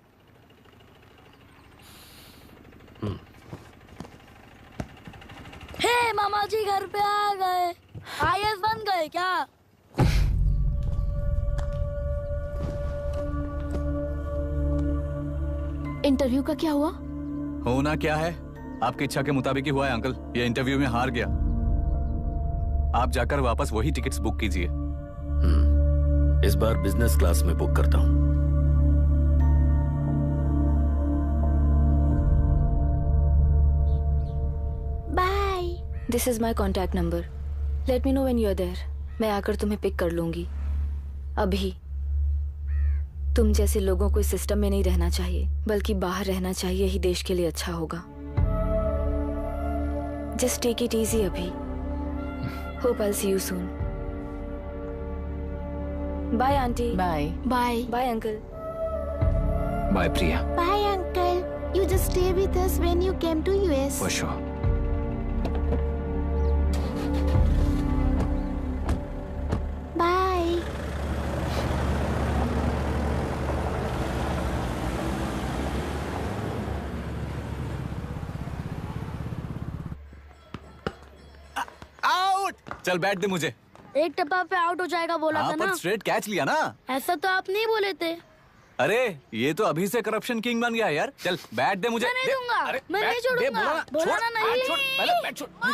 हे मामा जी घर पे आ गए। IAS बन गए क्या? इंटरव्यू का क्या हुआ? होना क्या है, आपकी इच्छा के मुताबिक ही हुआ है अंकल। ये इंटरव्यू में हार गया। आप जाकर वापस वही टिकट्स बुक कीजिए। इस बार बिजनेस क्लास में बुक करता हूँ। Bye. This is my contact number. Let me know when you are there. मैं आकर तुम्हें पिक कर लूंगी। अभी तुम जैसे लोगों को इस सिस्टम में नहीं रहना चाहिए, बल्कि बाहर रहना चाहिए ही देश के लिए अच्छा होगा। जस्ट टेक इट इजी अभी। Hope I see you soon. Bye aunty. Bye bye bye uncle. Bye Priya. Bye uncle. You just stay with us when you came to US. For sure. Bye. Out. चल बैठ दे मुझे। एक टप्पा पे out हो जाएगा बोला था ना। स्ट्रेट कैच लिया ना। ऐसा तो आप नहीं बोले थे। अरे ये तो अभी से करप्शन किंग बन गया है यार। चल बैठ दे मुझे। मैं नहीं दूंगा। मैं नहीं छोड़ूंगा। बोला ना नहीं।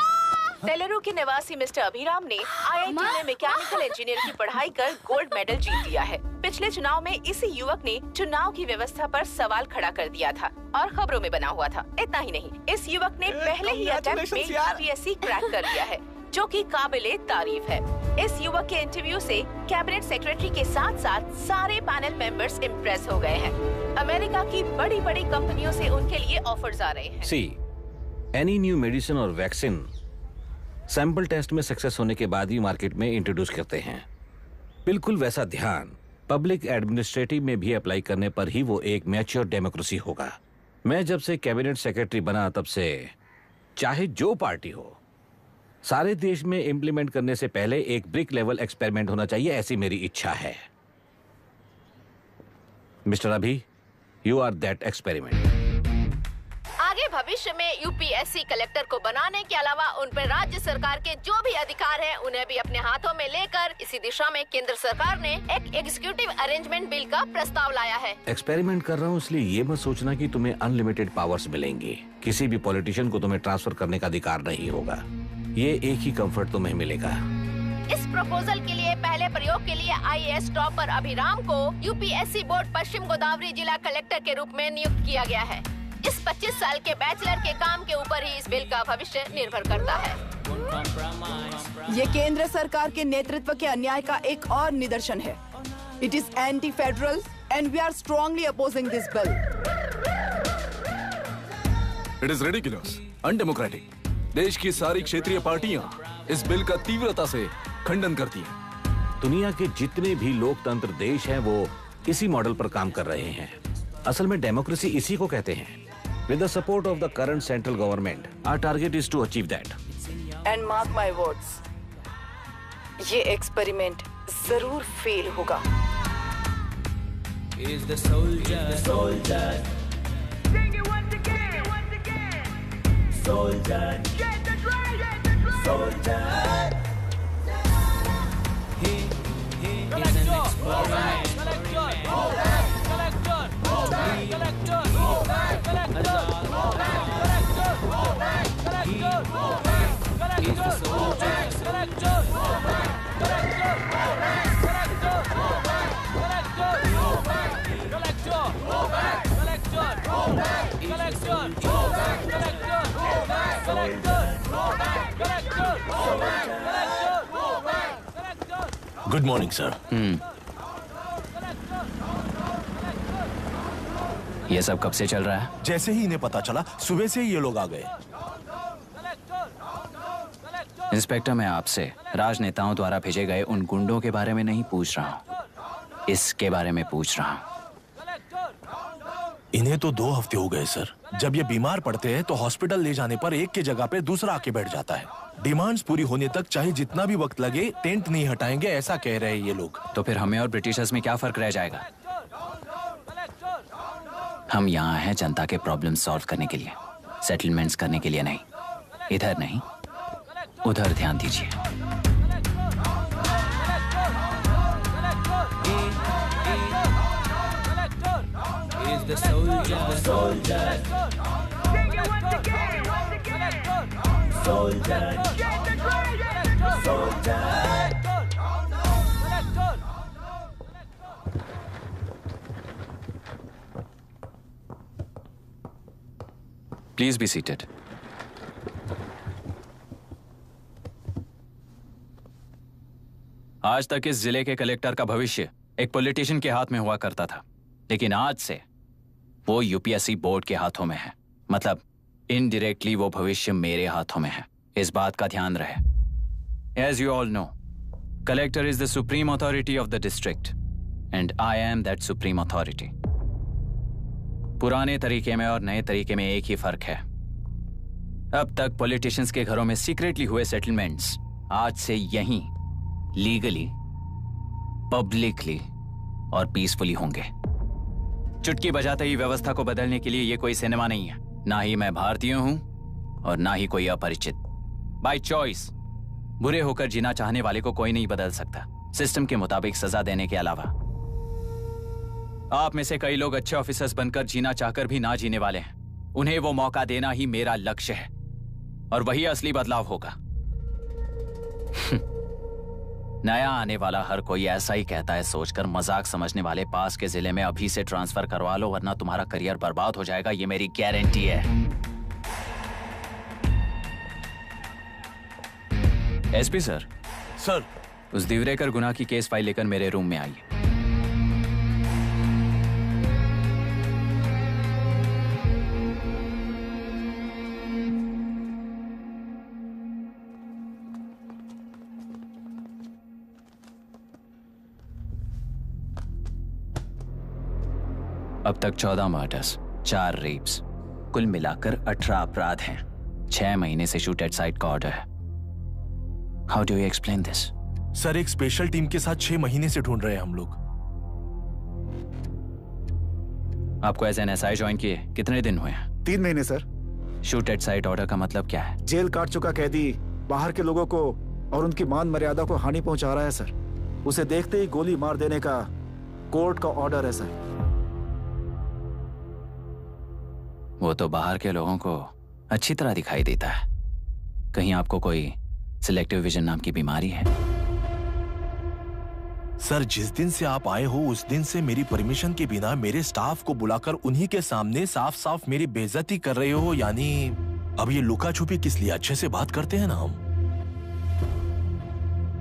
तेलुरु के निवासी मिस्टर अभिराम ने IIT में मैकेनिकल इंजीनियर की पढ़ाई कर गोल्ड मेडल जीत लिया है। पिछले चुनाव में इसी युवक ने चुनाव की व्यवस्था पर सवाल खड़ा कर दिया था और खबरों में बना हुआ था। इतना ही नहीं, इस युवक ने पहले ही अटेम्प्ट में UPSC क्रैक कर लिया है, जो कि काबिले तारीफ है। इस युवक के इंटरव्यू से कैबिनेट सेक्रेटरी के साथ साथ सारे पैनल मेंबर्स इम्प्रेस हो गए हैं। अमेरिका की बड़ी बड़ी कंपनियों से उनके लिए ऑफर्स आ रहे हैं। सी एनी न्यू मेडिसिन और वैक्सीन सैंपल टेस्ट में सक्सेस होने के बाद ही मार्केट में इंट्रोड्यूस करते हैं। बिल्कुल वैसा ध्यान पब्लिक एडमिनिस्ट्रेटिव में भी अप्लाई करने पर ही वो एक मैच्योर डेमोक्रेसी होगा। मैं जब से कैबिनेट सेक्रेटरी बना तब से चाहे जो पार्टी हो, सारे देश में इम्प्लीमेंट करने से पहले एक ब्रिक लेवल एक्सपेरिमेंट होना चाहिए, ऐसी मेरी इच्छा है। मिस्टर अभी, यू आर दैट एक्सपेरिमेंट। आगे भविष्य में यूपीएससी कलेक्टर को बनाने के अलावा उन पर राज्य सरकार के जो भी अधिकार हैं, उन्हें भी अपने हाथों में लेकर इसी दिशा में केंद्र सरकार ने एक एग्जीक्यूटिव अरेंजमेंट बिल का प्रस्ताव लाया है। एक्सपेरिमेंट कर रहा हूँ इसलिए ये मत सोचना कि तुम्हें अनलिमिटेड पावर्स मिलेंगे। किसी भी पॉलिटिशियन को तुम्हें ट्रांसफर करने का अधिकार नहीं होगा। ये एक ही कंफर्ट तुम्हें मिलेगा। इस प्रपोजल के लिए पहले प्रयोग के लिए IAS टॉपर अभिराम को यूपीएससी बोर्ड पश्चिम गोदावरी जिला कलेक्टर के रूप में नियुक्त किया गया है। इस 25 साल के बैचलर के काम के ऊपर ही इस बिल का भविष्य निर्भर करता है। ये केंद्र सरकार के नेतृत्व के अन्याय का एक और निदर्शन है। It is anti federal and we are strongly opposing this bill. It is ridiculous, undemocratic. देश की सारी क्षेत्रीय पार्टियां इस बिल का तीव्रता से खंडन करती हैं। दुनिया के जितने भी लोकतंत्र देश हैं वो इसी मॉडल पर काम कर रहे हैं। असल में डेमोक्रेसी इसी को कहते हैं। With the support of the current central government, our target is to achieve that. And mark my words, ये एक्सपेरिमेंट जरूर फेल होगा। Is the soldier. Sing it once again. Soldier. Get the drum. Soldier. He is an experiment. Good morning sir. ये सब कब से चल रहा है? जैसे ही इन्हें पता चला, सुबह से ही ये लोग आ गए। इंस्पेक्टर, मैं आपसे राजनेताओं द्वारा भेजे गए उन गुंडों के बारे में नहीं पूछ रहा हूँ, इसके बारे में पूछ रहा हूँ। इन्हें तो 2 हफ्ते हो गए सर। जब ये बीमार पड़ते हैं तो हॉस्पिटल ले जाने पर एक के जगह पे दूसरा आके बैठ जाता है। डिमांड्स पूरी होने तक चाहे जितना भी वक्त लगे टेंट नहीं हटाएंगे, ऐसा कह रहे हैं ये लोग। तो फिर हमें और ब्रिटिशर्स में क्या फर्क रह जाएगा? हम यहाँ हैं जनता के प्रॉब्लम सॉल्व करने के लिए, सेटलमेंट्स करने के लिए नहीं। इधर नहीं, उधर ध्यान दीजिए। Is the soldier. Soldier. Get the drum. Soldier. Please be seated. आज तक इस जिले के कलेक्टर का भविष्य एक पॉलिटिशियन के हाथ में हुआ करता था। लेकिन आज से वो यूपीएससी बोर्ड के हाथों में है। मतलब इनडायरेक्टली वो भविष्य मेरे हाथों में है। इस बात का ध्यान रहे। As you all know, collector is the supreme authority of the district, and I am that supreme authority. पुराने तरीके में और नए तरीके में एक ही फर्क है। अब तक पॉलिटिशियंस के घरों में सीक्रेटली हुए सेटलमेंट्स आज से यहीं लीगली, पब्लिकली और पीसफुली होंगे। चुटकी बजाते ही व्यवस्था को बदलने के लिए ये कोई सिनेमा नहीं है। ना ही मैं भारतीय हूं और ना ही कोई अपरिचित। बाय चॉइस बुरे होकर जीना चाहने वाले को कोई नहीं बदल सकता, सिस्टम के मुताबिक सजा देने के अलावा। आप में से कई लोग अच्छे ऑफिसर्स बनकर जीना चाहकर भी ना जीने वाले हैं। उन्हें वो मौका देना ही मेरा लक्ष्य है और वही असली बदलाव होगा। नया आने वाला हर कोई ऐसा ही कहता है सोचकर मजाक समझने वाले पास के जिले में अभी से ट्रांसफर करवा लो, वरना तुम्हारा करियर बर्बाद हो जाएगा। ये मेरी गारंटी है। SP sir. सर। उस दिवरेकर गुनाह की केस फाइल लेकर मेरे रूम में आइए। अब तक 14 मर्डर्स, 4 रेप्स, कुल मिलाकर 18 अपराध हैं। 6 महीने से शूट एट साइट का ऑर्डर है। How do you explain this? Sir, एक स्पेशल टीम के साथ 6 महीने से ढूंढ रहे हैं हम लोग। आपको एज एन एसआई ज्वाइन किए कितने दिन हुए हैं? 3 महीने sir. Shoot at site order का मतलब क्या है? जेल काट चुका कैदी बाहर के लोगों को और उनकी मान मर्यादा को हानि पहुंचा रहा है सर। उसे देखते ही गोली मार देने का कोर्ट का ऑर्डर है सर। वो तो बाहर के लोगों को अच्छी तरह दिखाई देता है। कहीं आपको कोई सिलेक्टिव विजन नाम की बीमारी है? सर, जिस दिन से आप आए हो उस दिन से मेरी परमिशन के बिना मेरे स्टाफ को बुलाकर उन्हीं के सामने साफ साफ मेरी बेइज्जती कर रहे हो। यानी अब ये लुका छुपी किस लिए? अच्छे से बात करते हैं ना हम।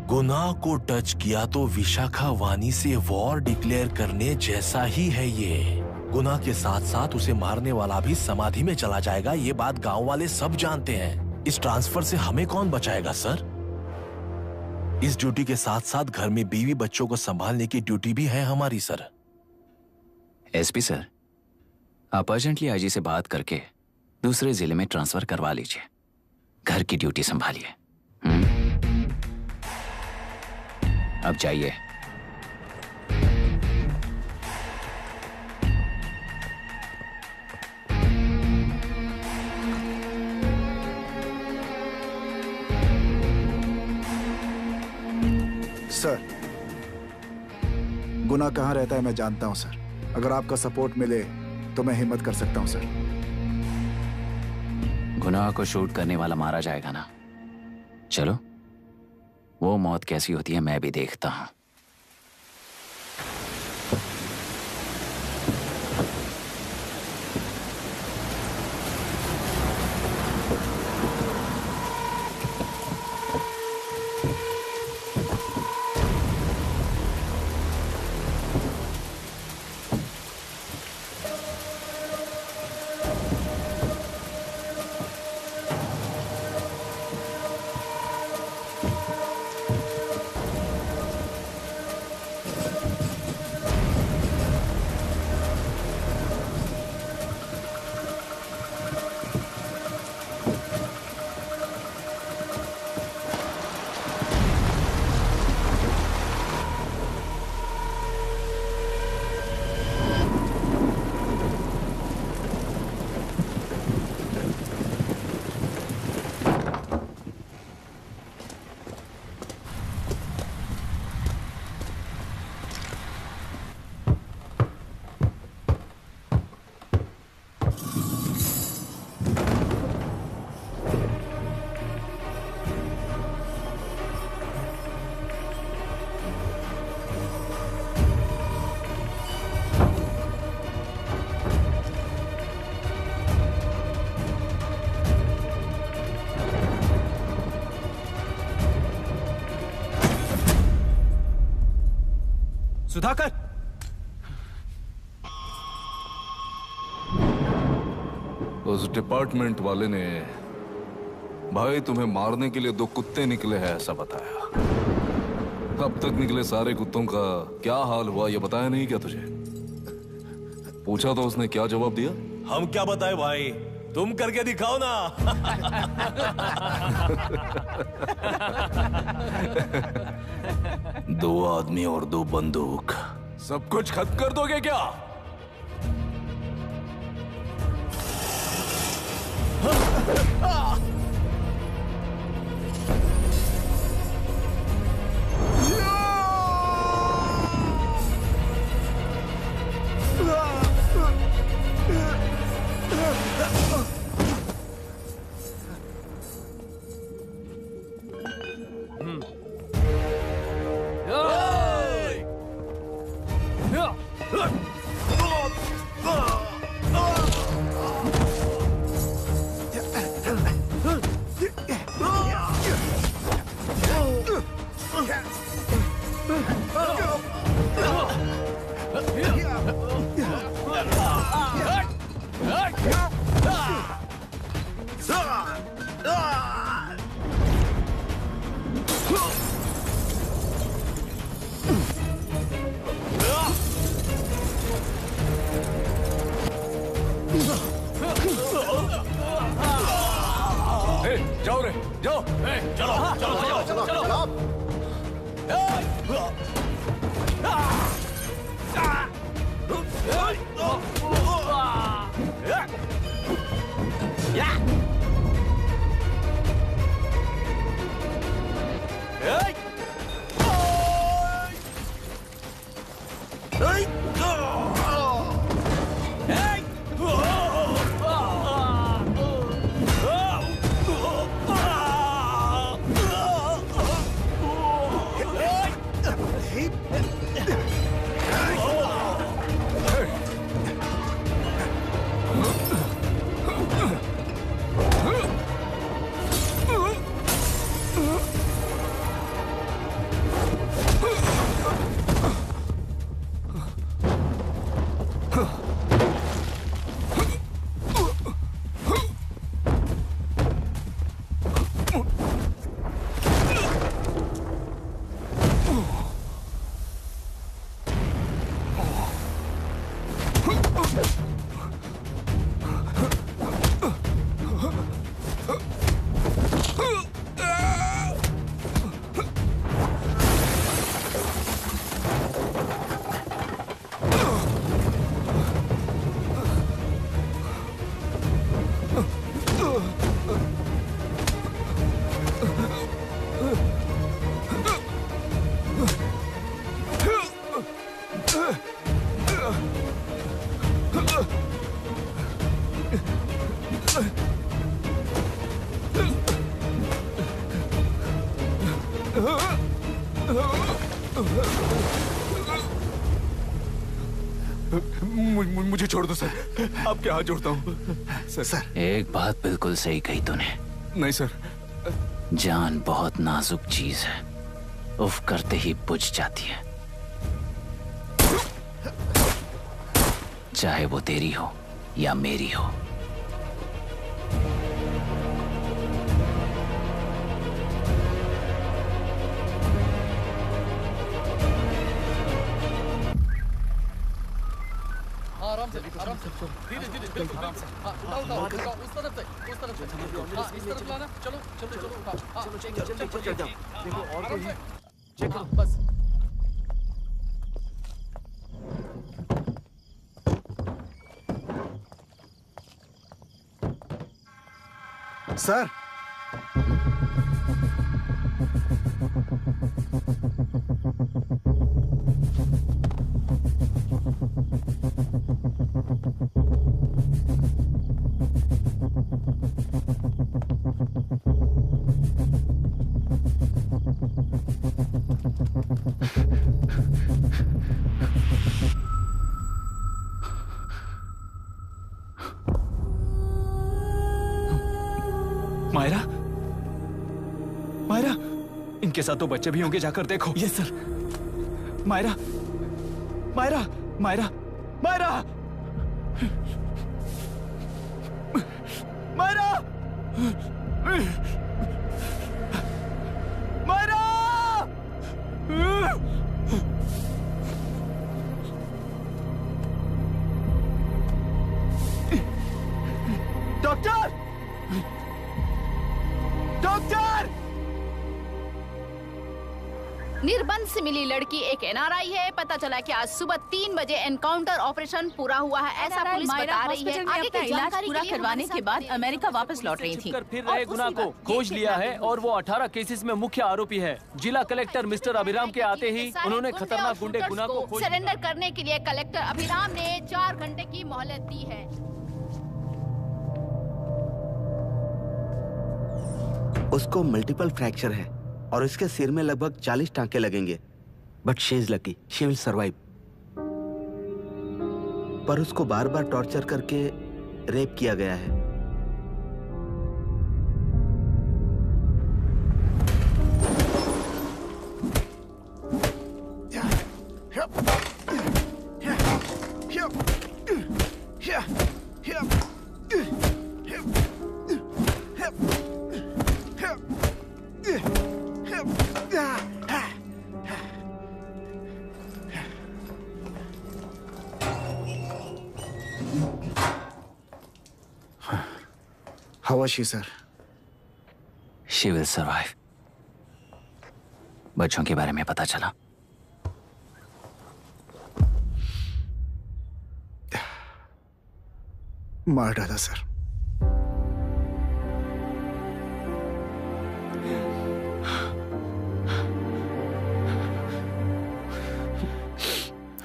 गुनाह को टच किया तो विशाखा वानी से वॉर डिक्लेयर करने जैसा ही है ये। गुनाह के साथ साथ उसे मारने वाला भी समाधि में चला जाएगा। ये बात गांव वाले सब जानते हैं। इस ट्रांसफर से हमें कौन बचाएगा सर? इस ड्यूटी के साथ साथ घर में बीवी बच्चों को संभालने की ड्यूटी भी है हमारी सर। एसपी सर, आप अर्जेंटली आईजी से बात करके दूसरे जिले में ट्रांसफर करवा लीजिए। घर की ड्यूटी संभालिए। अब जाइए। सर, गुनाह कहाँ रहता है मैं जानता हूं सर। अगर आपका सपोर्ट मिले तो मैं हिम्मत कर सकता हूं सर। गुनाह को शूट करने वाला मारा जाएगा ना? चलो, वो मौत कैसी होती है मैं भी देखता हूं। सुधाकर, उस डिपार्टमेंट वाले ने भाई तुम्हें मारने के लिए 2 कुत्ते निकले हैं ऐसा बताया। अब तक निकले सारे कुत्तों का क्या हाल हुआ ये बताया नहीं क्या तुझे? पूछा तो उसने क्या जवाब दिया? हम क्या बताए भाई, तुम करके दिखाओ ना। 2 आदमी और 2 बंदूक, सब कुछ खत्म कर दोगे क्या? जाओ रे, जाओ। चलो चलो चलो चलो चलो। मुझे छोड़ दो सर, आपके हाथ जोड़ता हूँ सर। एक बात बिल्कुल सही कही तूने। नहीं सर। जान बहुत नाजुक चीज है, उफ करते ही बुझ जाती है, चाहे वो तेरी हो या मेरी हो। आराम से धीरे धीरे आराम से। उठाओ उस तरफ से इस तरफ लाना। चलो चलो चलो चलो देखो और कोई चेक करो बस। सर मायरा, मायरा, इनके साथ तो बच्चे भी होंगे, जाकर देखो। Yes sir. Myra, Myra, Myra, Myra. Myra! Doctor! Doctor! निर्बंध से मिली लड़की एक एनआरआई है। पता चला कि आज सुबह 3 बजे एनकाउंटर ऑपरेशन पूरा हुआ है, ऐसा पुलिस बता रही है। आगे की इलाज जानकारी पूरा के लिए करवाने हमारे के बाद साथ अमेरिका वापस लौट रही थी। फिर रहे गुना को खोज लिया है और वो 18 केसेस में मुख्य आरोपी है। जिला कलेक्टर मिस्टर अभिराम के आते ही उन्होंने खतरनाक गुंडे गुना को खोज सरेंडर करने के लिए कलेक्टर अभिराम ने 4 घंटे की मोहलत दी है। उसको मल्टीपल फ्रैक्चर है और उसके सिर में लगभग 40 टांके लगेंगे, but she is lucky, she will survive. पर उसको बार बार टॉर्चर करके रेप किया गया है। How was she, sir? She will survive. बच्चों के बारे में पता चला? मार डाला सर।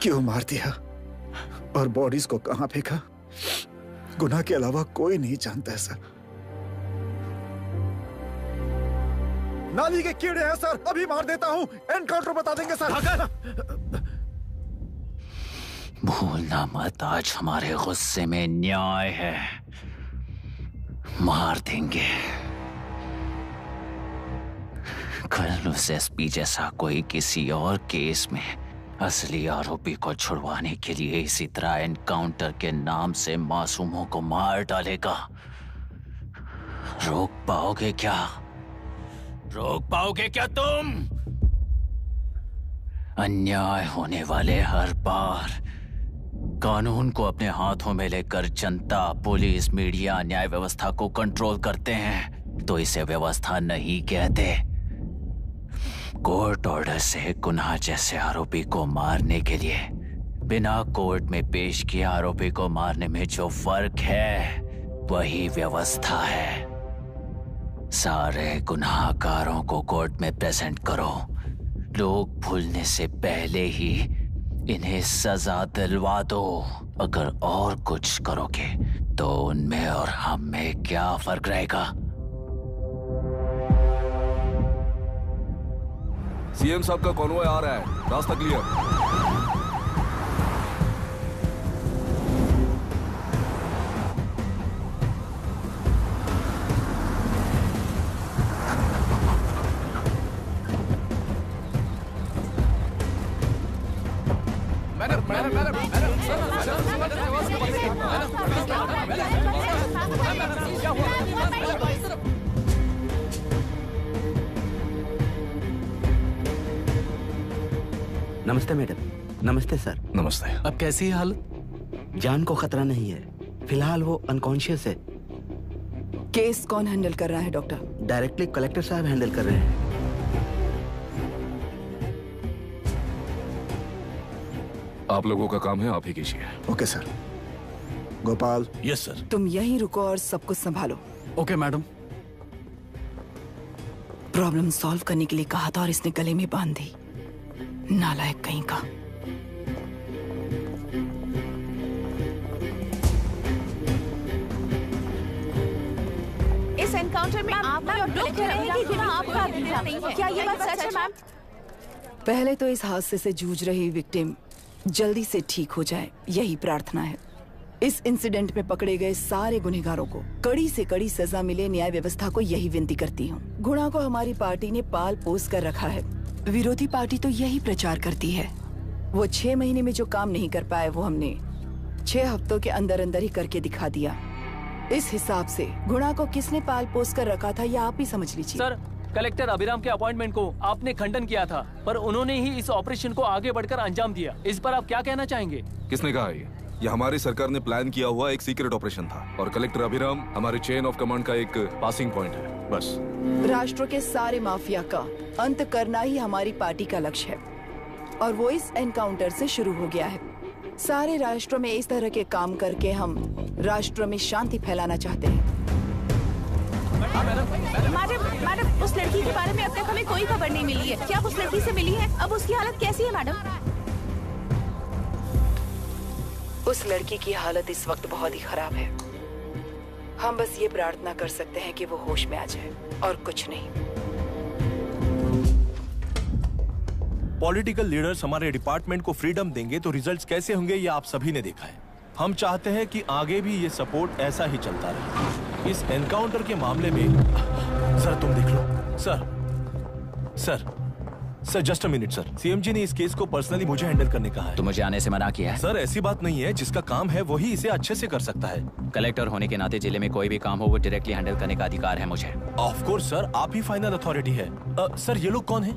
क्यों मार दिया और बॉडीज को कहां फेंका, गुनाह के अलावा कोई नहीं जानता है सर। नाली के कीड़े हैं सर, अभी मार देता हूं, एनकाउंटर बता देंगे सर। भूलना मत, आज हमारे गुस्से में न्याय है, मार देंगे। कल उस एसपी जैसा कोई किसी और केस में असली आरोपी को छुड़वाने के लिए इसी तरह एनकाउंटर के नाम से मासूमों को मार डालेगा। रोक पाओगे क्या? रोक पाओगे क्या तुम? अन्याय होने वाले हर बार कानून को अपने हाथों में लेकर जनता, पुलिस, मीडिया, न्याय व्यवस्था को कंट्रोल करते हैं तो इसे व्यवस्था नहीं कहते। कोर्ट ऑर्डर से गुनाह जैसे आरोपी को मारने के लिए बिना कोर्ट में पेश किए आरोपी को मारने में जो फर्क है वही व्यवस्था है। सारे गुनाहगारों को कोर्ट में प्रेजेंट करो, लोग भूलने से पहले ही इन्हें सजा दिलवा दो। अगर और कुछ करोगे तो उनमें और हम में क्या फर्क रहेगा? सीएम साहब का कॉन्वॉय आ रहा है, रास्ता क्लियर। नमस्ते मैडम। नमस्ते सर। नमस्ते। अब कैसी है हालत? जान को खतरा नहीं है, फिलहाल वो अनकॉन्शियस है। केस कौन हैंडल कर रहा है डॉक्टर? डायरेक्टली कलेक्टर साहब हैंडल कर रहे हैं। आप लोगों का काम है, आप ही कीजिए। Okay sir. Gopal. Yes sir. तुम यहीं रुको और सब कुछ संभालो। Okay madam. प्रॉब्लम सॉल्व करने के लिए कहा था और इसने गले में बांध दी। नालायक कहीं का। इस एनकाउंटर में आप लोग कह रहे हैं कि गुनाह आपका नहीं है। क्या ये बात सच है मैम? पहले तो इस हादसे से जूझ रही विक्टिम जल्दी से ठीक हो जाए, यही प्रार्थना है। इस इंसिडेंट में पकड़े गए सारे गुनहगारों को कड़ी से कड़ी सजा मिले, न्याय व्यवस्था को यही विनती करती हूँ। गुना को हमारी पार्टी ने पाल पोस कर रखा है, विरोधी पार्टी तो यही प्रचार करती है। वो 6 महीने में जो काम नहीं कर पाए वो हमने 6 हफ्तों के अंदर अंदर ही करके दिखा दिया। इस हिसाब से गुणा को किसने पाल पोस कर रखा था, यह आप ही समझ लीजिए। सर, कलेक्टर अभिराम के अपॉइंटमेंट को आपने खंडन किया था, पर उन्होंने ही इस ऑपरेशन को आगे बढ़कर अंजाम दिया। इस पर आप क्या कहना चाहेंगे? किसने कहा ये हमारी सरकार ने प्लान किया हुआ एक सीक्रेट ऑपरेशन था और कलेक्टर अभिराम हमारे चेन ऑफ कमांड का एक पासिंग पॉइंट है, बस। राष्ट्र के सारे माफिया का अंत करना ही हमारी पार्टी का लक्ष्य है और वो इस एनकाउंटर से शुरू हो गया है। सारे राष्ट्रों में इस तरह के काम करके हम राष्ट्र में शांति फैलाना चाहते हैं। मैडम, उस लड़की के बारे में अब तक हमें कोई खबर नहीं मिली है। क्या आप उस लड़की से मिली है? अब उसकी हालत कैसी है मैडम? उस लड़की की हालत इस वक्त बहुत ही खराब है। हम बस ये प्रार्थना कर सकते हैं कि वो होश में आ जाए और कुछ नहीं। पॉलिटिकल लीडर्स हमारे डिपार्टमेंट को फ्रीडम देंगे तो रिजल्ट्स कैसे होंगे ये आप सभी ने देखा है। हम चाहते हैं कि आगे भी ये सपोर्ट ऐसा ही चलता रहे। इस एनकाउंटर के मामले में सर तुम देख लो। Sir just a minute sir. CM ji ने इस केस को पर्सनली मुझे हैंडल करने कहा है। तो मुझे आने से मना किया है? सर ऐसी बात नहीं है, जिसका काम है वही इसे अच्छे से कर सकता है। कलेक्टर होने के नाते जिले में कोई भी काम हो वो डायरेक्टली हैंडल करने का अधिकार है मुझे। ऑफ कोर्स सर, आप ही फाइनल अथॉरिटी है। सर ये लोग कौन है?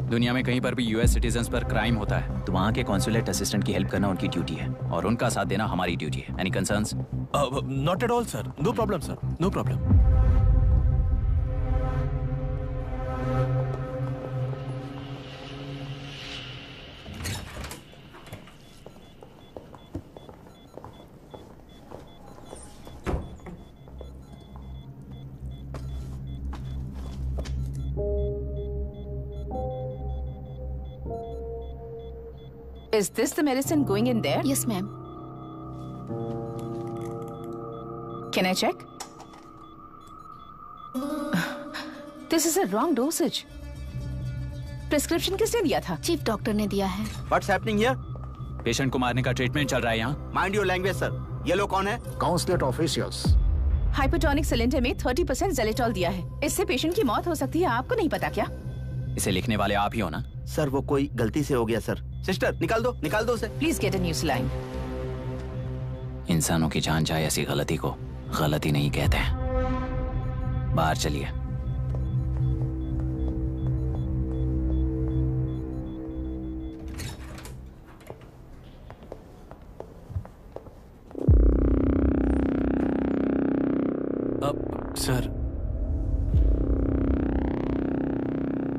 दुनिया में कहीं पर भी यूएस सिटीजन्स पर क्राइम होता है तो वहाँ के कॉन्सुलेट असिस्टेंट की हेल्प करना उनकी ड्यूटी है और उनका साथ देना हमारी ड्यूटी है। Any concerns? Not at all sir, no problem sir, no problem. Is this the medicine going in there? Yes, ma'am. Can I check? This is a wrong dosage. Prescription किसने दिया था? चीफ डॉक्टर ने दिया है। What's happening here? Patient को मारने का treatment चल रहा है यहाँ। Mind your language, sir. ये लोग कौन है? Consulate officials. हाइपोटोनिक सिलेंडर में 30% जेलेटॉल दिया है। इससे पेशेंट की मौत हो सकती है, आपको नहीं पता क्या? इसे लिखने वाले आप ही हो ना? सर वो कोई गलती से हो गया सर। सिस्टर निकाल दो उसे। Please get a new saline. इंसानों की जान जाए ऐसी गलती को गलती नहीं कहते हैं। बाहर चलिए। सर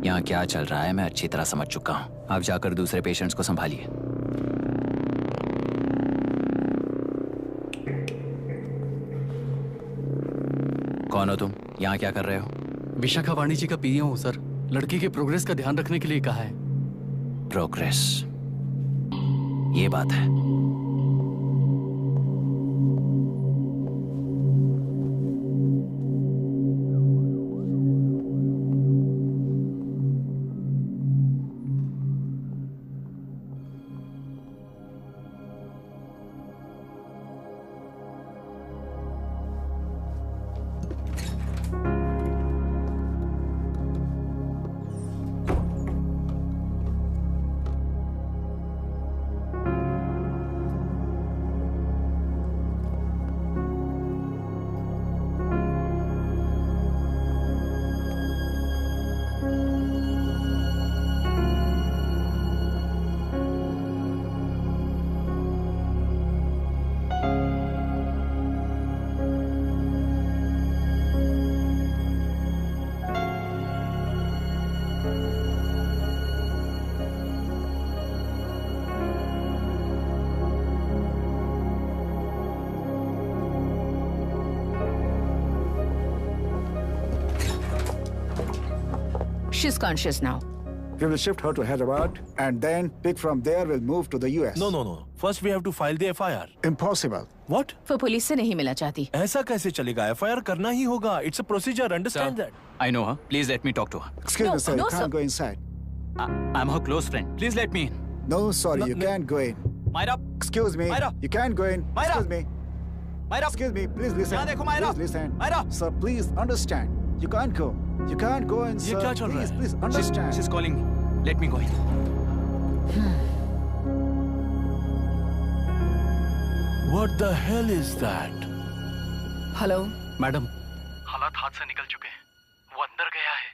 यहाँ क्या चल रहा है मैं अच्छी तरह समझ चुका हूँ। आप जाकर दूसरे पेशेंट्स को संभालिए। कौन हो तुम? यहाँ क्या कर रहे हो? विशाखा वाणी जी का पीएम हूँ सर। लड़की के प्रोग्रेस का ध्यान रखने के लिए कहा है। प्रोग्रेस, ये बात है। She's conscious now. We will shift her to Hyderabad and then pick from there. We'll move to the US. No. First we have to file the FIR. Impossible. What? वो पुलिस से नहीं मिलना चाहती। ऐसा कैसे चलेगा? FIR करना ही होगा. It's a procedure. Understand that? I know her. Please let me talk to her. Excuse me, sir. You can't go inside. I'm her close friend. Please let me in. No, sorry, you can't go in. Myra. Excuse me. Myra. You can't go in. Myra. Excuse me. Myra. Excuse me. Please listen. यहाँ देखो Myra. Please listen. Myra. Sir, please understand. You can't go. You can't go in, sir. ये क्या चल रहा है? Please understand. She's calling me. Let me go in. What the hell is that? Hello madam, हालात हाथ से निकल चुके हैं, वो अंदर गया है।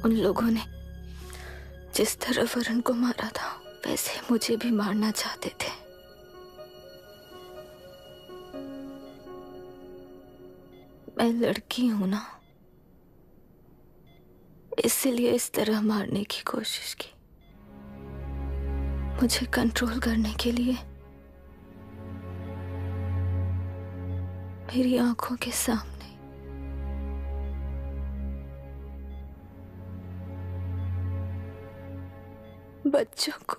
उन लोगों ने जिस तरह वरुण को मारा था वैसे मुझे भी मारना चाहते थे। मैं लड़की हूं ना, इसलिए इस तरह मारने की कोशिश की। मुझे कंट्रोल करने के लिए मेरी आंखों के सामने बच्चों को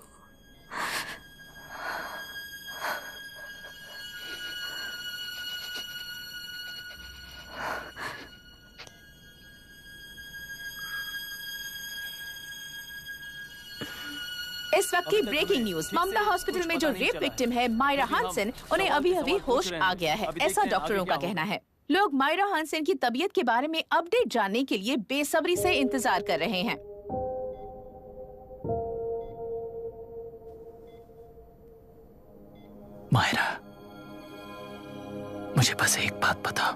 इस वक्त की ब्रेकिंग न्यूज। ममता हॉस्पिटल में जो रेप विक्टिम है मायरा हानसन, उन्हें अभी अभी होश आ गया है, ऐसा डॉक्टरों का कहना है। लोग मायरा हानसन की तबीयत के बारे में अपडेट जानने के लिए बेसब्री से इंतजार कर रहे हैं। मायरा, मुझे बस एक बात बताओ,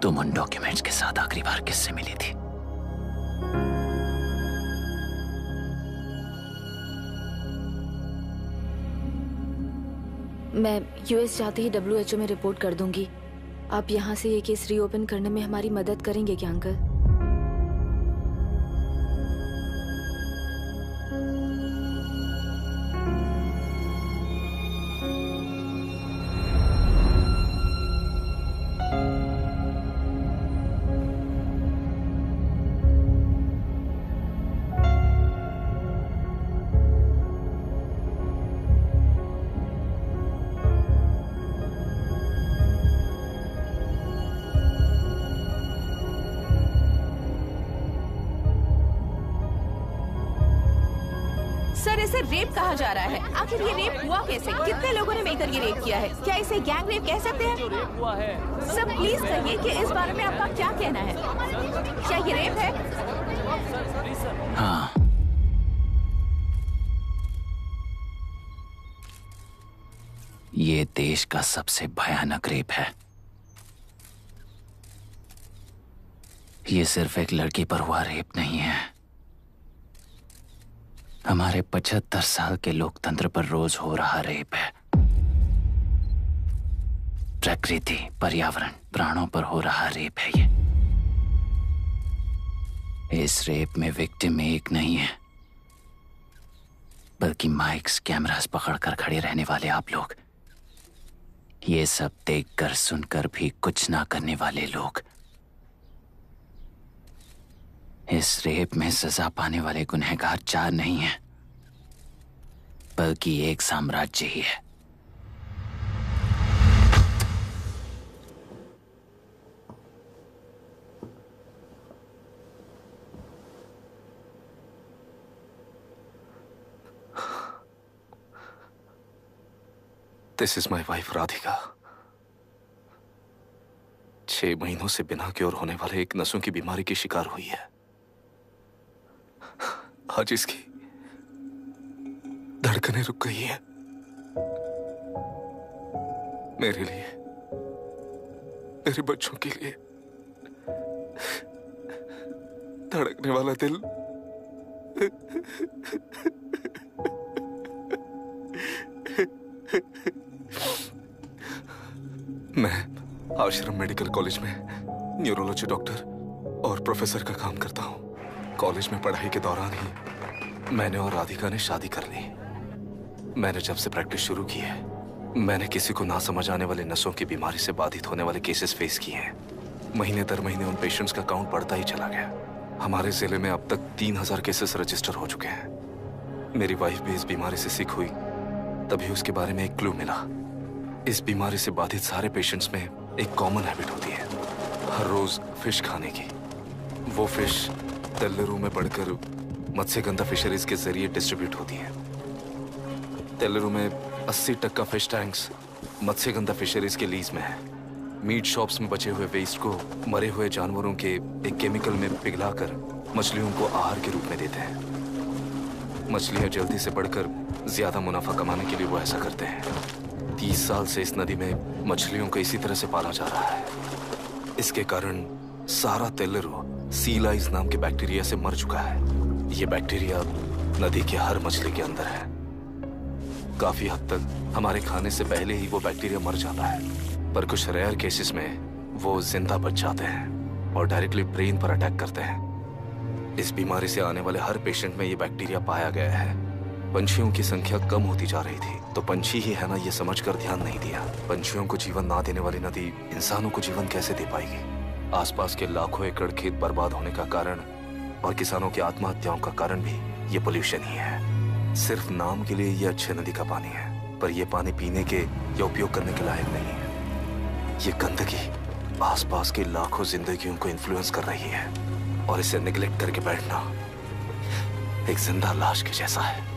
तुम उन डॉक्यूमेंट्स के साथ आखिरी बार किससे मिली थी? मैं यूएस जाते ही WHO में रिपोर्ट कर दूंगी। आप यहाँ से ये केस रीओपन करने में हमारी मदद करेंगे क्या अंकल? सर, इसे रेप कहा जा रहा है। आखिर ये रेप हुआ कैसे? कितने लोगों ने मिलकर ये रेप किया है? क्या इसे गैंग रेप कह सकते हैं? सर प्लीज कहिए कि इस बारे में आपका क्या कहना है? क्या ये रेप है? हाँ, ये देश का सबसे भयानक रेप है। ये सिर्फ एक लड़की पर हुआ रेप नहीं है, हमारे 75 साल के लोकतंत्र पर रोज हो रहा रेप है। प्रकृति, पर्यावरण, प्राणों पर हो रहा रेप है ये। इस रेप में विक्टिम एक नहीं है, बल्कि माइक्स, कैमरास पकड़कर खड़े रहने वाले आप लोग, ये सब देखकर सुनकर भी कुछ ना करने वाले लोग। इस रेप में सजा पाने वाले गुनहगार 4 नहीं हैं, बल्कि एक साम्राज्य ही है। This is my wife Radhika. 6 महीनों से बिना क्योर होने वाले एक नसों की बीमारी की शिकार हुई है। आज इसकी धड़कनें रुक गई हैं। मेरे लिए, मेरे बच्चों के लिए धड़कने वाला दिल मैं आश्रम मेडिकल कॉलेज में न्यूरोलॉजी डॉक्टर और प्रोफेसर का काम करता हूं। कॉलेज में पढ़ाई के दौरान ही मैंने और राधिका ने शादी कर ली। मैंने जब से प्रैक्टिस शुरू की है, मैंने किसी को ना समझ आने वाले नसों की बीमारी से बाधित होने वाले केसेस फेस किए हैं। महीने दर महीने उन पेशेंट्स का काउंट बढ़ता ही चला गया। हमारे जिले में अब तक 3000 केसेस रजिस्टर हो चुके हैं। मेरी वाइफ भी इस बीमारी से सिक हुई, तभी उसके बारे में एक क्लू मिला। इस बीमारी से बाधित सारे पेशेंट्स में एक कॉमन हैबिट होती है, हर रोज फिश खाने की। वो फिश तेल्लुरु में बढ़कर मत्स्यगंधा फिशरीज के जरिए डिस्ट्रीब्यूट होती है। तेल्लुरु में 80% फिश टैंक्स मत्स्यगंधा फिशरीज के लीज में है। मीट शॉप्स में बचे हुए वेस्ट को मरे हुए जानवरों के एक केमिकल में पिघलाकर मछलियों को आहार के रूप में देते हैं। मछलियां जल्दी से बढ़कर ज्यादा मुनाफा कमाने के लिए वो ऐसा करते हैं। 30 साल से इस नदी में मछलियों को इसी तरह से पाला जा रहा है। इसके कारण सारा तेल्लुरु सी लाइस नाम के बैक्टीरिया से मर चुका है। ये बैक्टीरिया नदी के हर मछली के अंदर है। काफी हद तक हमारे खाने से पहले ही वो बैक्टीरिया मर जाता है, पर कुछ रेयर केसेस में वो जिंदा बच जाते हैं और डायरेक्टली ब्रेन पर अटैक करते हैं। इस बीमारी से आने वाले हर पेशेंट में ये बैक्टीरिया पाया गया है। पंछियों की संख्या कम होती जा रही थी, तो पंछी ही है ना ये समझकर ध्यान नहीं दिया। पंछियों को जीवन ना देने वाली नदी इंसानों को जीवन कैसे दे पाएगी? आसपास के लाखों एकड़ खेत बर्बाद होने का कारण और किसानों की आत्महत्याओं का कारण भी ये पोल्यूशन ही है। सिर्फ नाम के लिए ये अच्छे नदी का पानी है, पर ये पानी पीने के या उपयोग करने के लायक नहीं है। ये गंदगी आसपास के लाखों जिंदगियों को इन्फ्लुएंस कर रही है और इसे निगलेक्ट करके बैठना एक जिंदा लाश के जैसा है।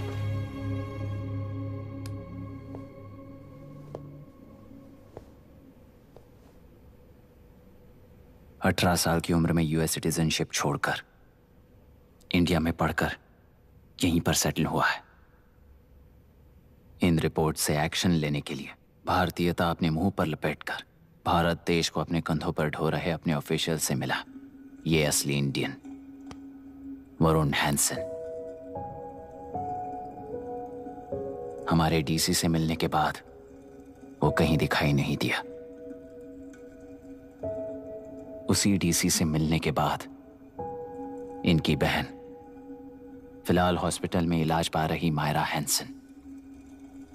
18 साल की उम्र में यूएस सिटीजनशिप छोड़कर इंडिया में पढ़कर यहीं पर सेटल हुआ है। इन रिपोर्ट से एक्शन लेने के लिए भारतीयता अपने मुंह पर लपेटकर भारत देश को अपने कंधों पर ढो रहे अपने ऑफिशियल से मिला ये असली इंडियन वरुण हैंसन। हमारे डीसी से मिलने के बाद वो कहीं दिखाई नहीं दिया। उसी डीसी से मिलने के बाद इनकी बहन फिलहाल हॉस्पिटल में इलाज पा रही मायरा हैंसन,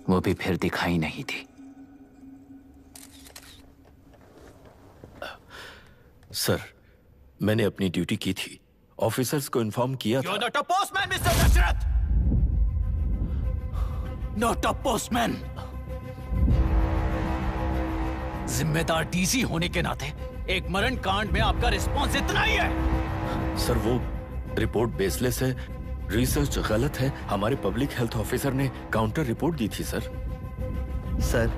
वो भी फिर दिखाई नहीं दी। सर, मैंने अपनी ड्यूटी की थी, ऑफिसर्स को इन्फॉर्म किया था। You're not a postman, Mr. Dashrath! Not a postman! जिम्मेदार डीसी होने के नाते एक मरण कांड में आपका रिस्पॉन्स इतना ही है। सर, वो रिपोर्ट बेसलेस है, रिसर्च गलत है। हमारे पब्लिक हेल्थ ऑफिसर ने काउंटर रिपोर्ट दी थी सर। सर,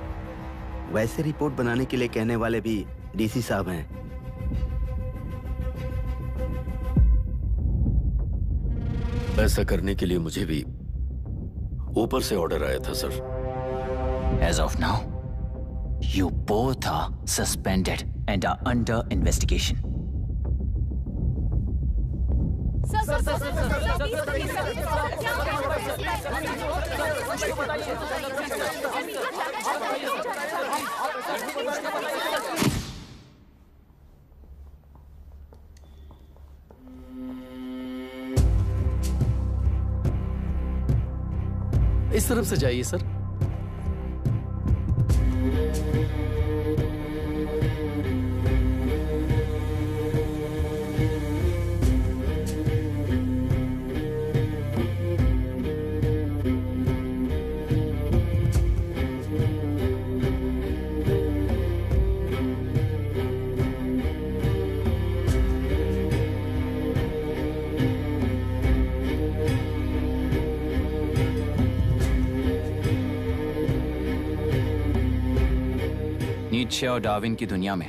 वैसे रिपोर्ट बनाने के लिए कहने वाले भी डीसी साहब हैं। ऐसा करने के लिए मुझे भी ऊपर से ऑर्डर आया था sir. As of now, you both are suspended and are under investigation. इस तरफ से जाइए सर। नीत्शे और डार्विन की दुनिया में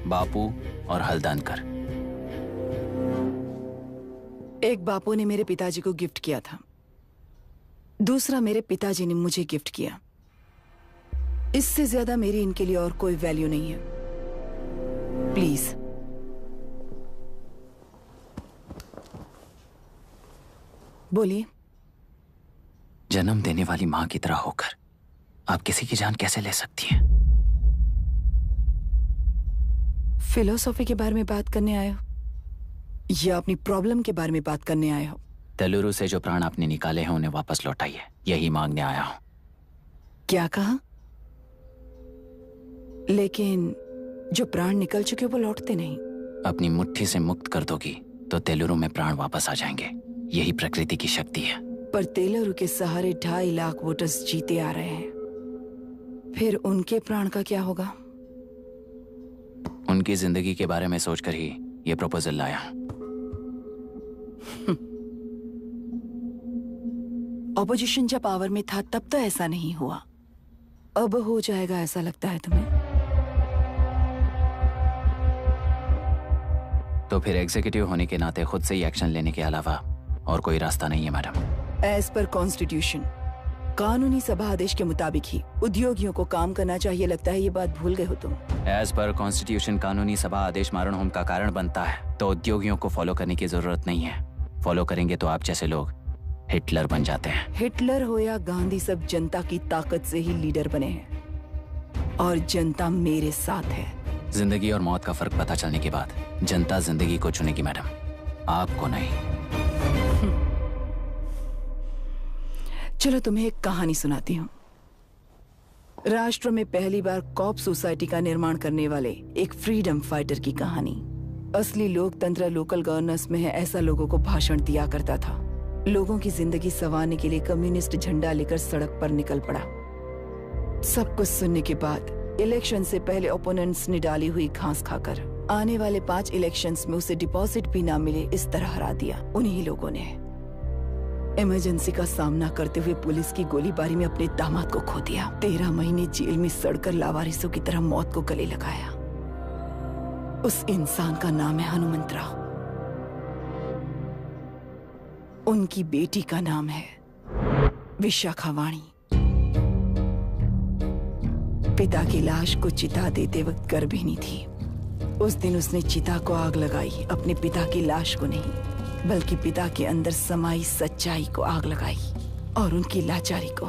बापू और हल्दनकर। एक बापू ने मेरे पिताजी को गिफ्ट किया था, दूसरा मेरे पिताजी ने मुझे गिफ्ट किया। इससे ज्यादा मेरी इनके लिए और कोई वैल्यू नहीं है। प्लीज बोलिए। जन्म देने वाली मां की तरह होकर आप किसी की जान कैसे ले सकती हैं? फिलोसॉफी के बारे में बात करने आए हो या अपनी प्रॉब्लम के बारे में बात करने आए हो? तेलुरु से जो प्राण आपने निकाले हैं उन्हें वापस लौटाइए, यही मांगने आया हूं। क्या कहा? लेकिन जो प्राण निकल चुके वो लौटते नहीं। अपनी मुट्ठी से मुक्त कर दोगी तो तेलुरु में प्राण वापस आ जाएंगे, यही प्रकृति की शक्ति है। पर तेलुरु के सहारे 2.5 लाख वोटर्स जीते आ रहे हैं, फिर उनके प्राण का क्या होगा? उनकी जिंदगी के बारे में सोचकर ही ये प्रपोजल लाया। ऑपोजिशन जब पावर में था तब तो ऐसा नहीं हुआ, अब हो जाएगा ऐसा लगता है तुम्हें? तो फिर एग्जीक्यूटिव होने के नाते खुद से ही एक्शन लेने के अलावा और कोई रास्ता नहीं है मैडम। एज पर कॉन्स्टिट्यूशन, कानूनी सभा आदेश के मुताबिक ही उद्योगियों को काम करना चाहिए। लगता है ये बात भूल गए हो तुम। एज पर कॉन्स्टिट्यूशन कानूनी सभा आदेश मारण होम का कारण बनता है, तो उद्योगियों को फॉलो करने की जरूरत नहीं है। फॉलो करेंगे तो आप जैसे लोग हिटलर बन जाते हैं। हिटलर हो या गांधी, सब जनता की ताकत से ही लीडर बने हैं और जनता मेरे साथ है। जिंदगी और मौत का फर्क पता चलने के बाद जनता जिंदगी को चुनेगी मैडम, आपको नहीं। चलो तुम्हें एक कहानी सुनाती हूँ। राष्ट्र में पहली बार कॉप सोसाइटी का निर्माण करने वाले एक फ्रीडम फाइटर की कहानी। असली लोकतंत्र लोकल गवर्नेंस में है, ऐसा लोगों को भाषण दिया करता था। लोगों की जिंदगी संवारने के लिए कम्युनिस्ट झंडा लेकर सड़क पर निकल पड़ा। सब कुछ सुनने के बाद इलेक्शन से पहले ओपोनेंट्स ने डाली हुई घास खाकर आने वाले 5 इलेक्शंस में उसे डिपॉजिट भी ना मिले, इस तरह हरा दिया। उन्हीं लोगों ने इमरजेंसी का सामना करते हुए पुलिस की गोलीबारी में अपने दामाद को खो दिया। 13 महीने जेल में सड़कर लावारिसों की तरह मौत को गले लगाया। उस इंसान का नाम है हनुमंतराव। उनकी बेटी का नाम है विशाखावाणी। पिता की लाश को चिता देते वक्त गर्भिणी थी। उस दिन उसने चिता को आग लगाई, अपने पिता की लाश को नहीं, बल्कि पिता के अंदर समाई सच्चाई को आग लगाई और उनकी लाचारी को।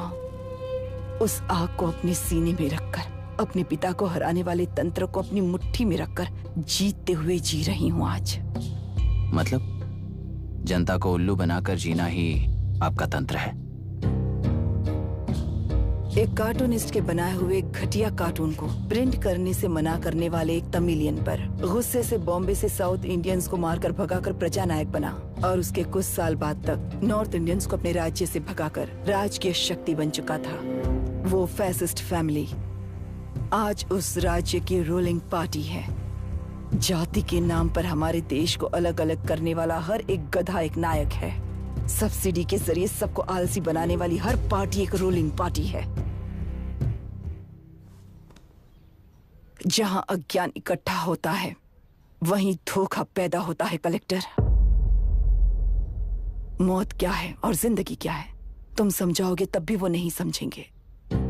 उस आग को अपने सीने में रखकर अपने पिता को हराने वाले तंत्र को अपनी मुट्ठी में रखकर जीतते हुए जी रही हूँ आज। मतलब जनता को उल्लू बनाकर जीना ही आपका तंत्र है? एक कार्टूनिस्ट के बनाए हुए घटिया कार्टून को प्रिंट करने से मना करने वाले एक तमिलियन पर गुस्से से बॉम्बे से साउथ इंडियंस को मारकर भगाकर प्रजानायक बना और उसके कुछ साल बाद तक नॉर्थ इंडियंस को अपने राज्य से भगाकर राजकीय शक्ति बन चुका था। वो फैसिस्ट फैमिली आज उस राज्य की रूलिंग पार्टी है। जाति के नाम पर हमारे देश को अलग अलग करने वाला हर एक गधा एक नायक है। सब्सिडी के जरिए सबको आलसी बनाने वाली हर पार्टी एक रूलिंग पार्टी है। जहां अज्ञान इकट्ठा होता है वहीं धोखा पैदा होता है। कलेक्टर, मौत क्या है और जिंदगी क्या है तुम समझाओगे तब भी वो नहीं समझेंगे।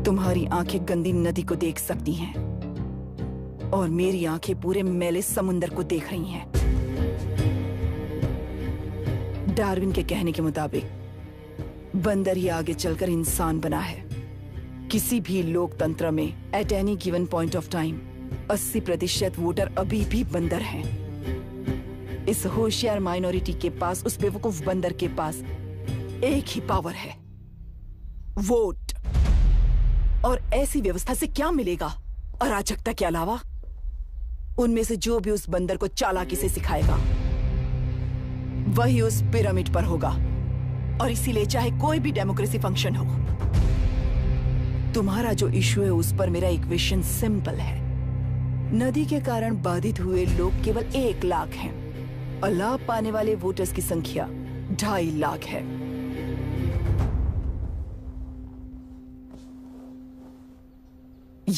तुम्हारी आंखें गंदी नदी को देख सकती हैं और मेरी आंखें पूरे मैले समुंदर को देख रही हैं। डार्विन के कहने के मुताबिक बंदर ही आगे चलकर इंसान बना है। किसी भी लोकतंत्र में at any given point of time 80% voter अभी भी बंदर हैं। इस होशियार माइनॉरिटी के पास, उस बेवकूफ बंदर के पास एक ही पावर है, वोट। और ऐसी व्यवस्था से क्या मिलेगा अराजकता के अलावा? उनमें से जो भी उस बंदर को चालाकी से सिखाएगा वही उस पिरामिड पर होगा। और इसीलिए चाहे कोई भी डेमोक्रेसी फंक्शन हो, तुम्हारा जो इशू है उस पर मेरा इक्वेशन सिंपल है। नदी के कारण बाधित हुए लोग केवल 1 लाख हैं और लाभ पाने वाले वोटर्स की संख्या 2.5 लाख है।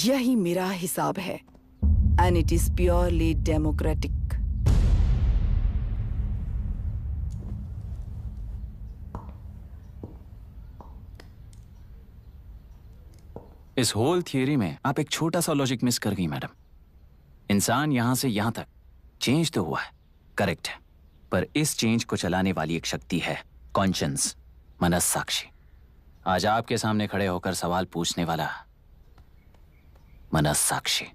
यही मेरा हिसाब है and it is purely democratic. इस होल थियरी में आप एक छोटा सा लॉजिक मिस कर गई मैडम। इंसान यहां से यहां तक चेंज तो हुआ है, करेक्ट है, पर इस चेंज को चलाने वाली एक शक्ति है, कॉन्शियंस, मनस्साक्षी। आज आपके सामने खड़े होकर सवाल पूछने वाला मनस्साक्षी।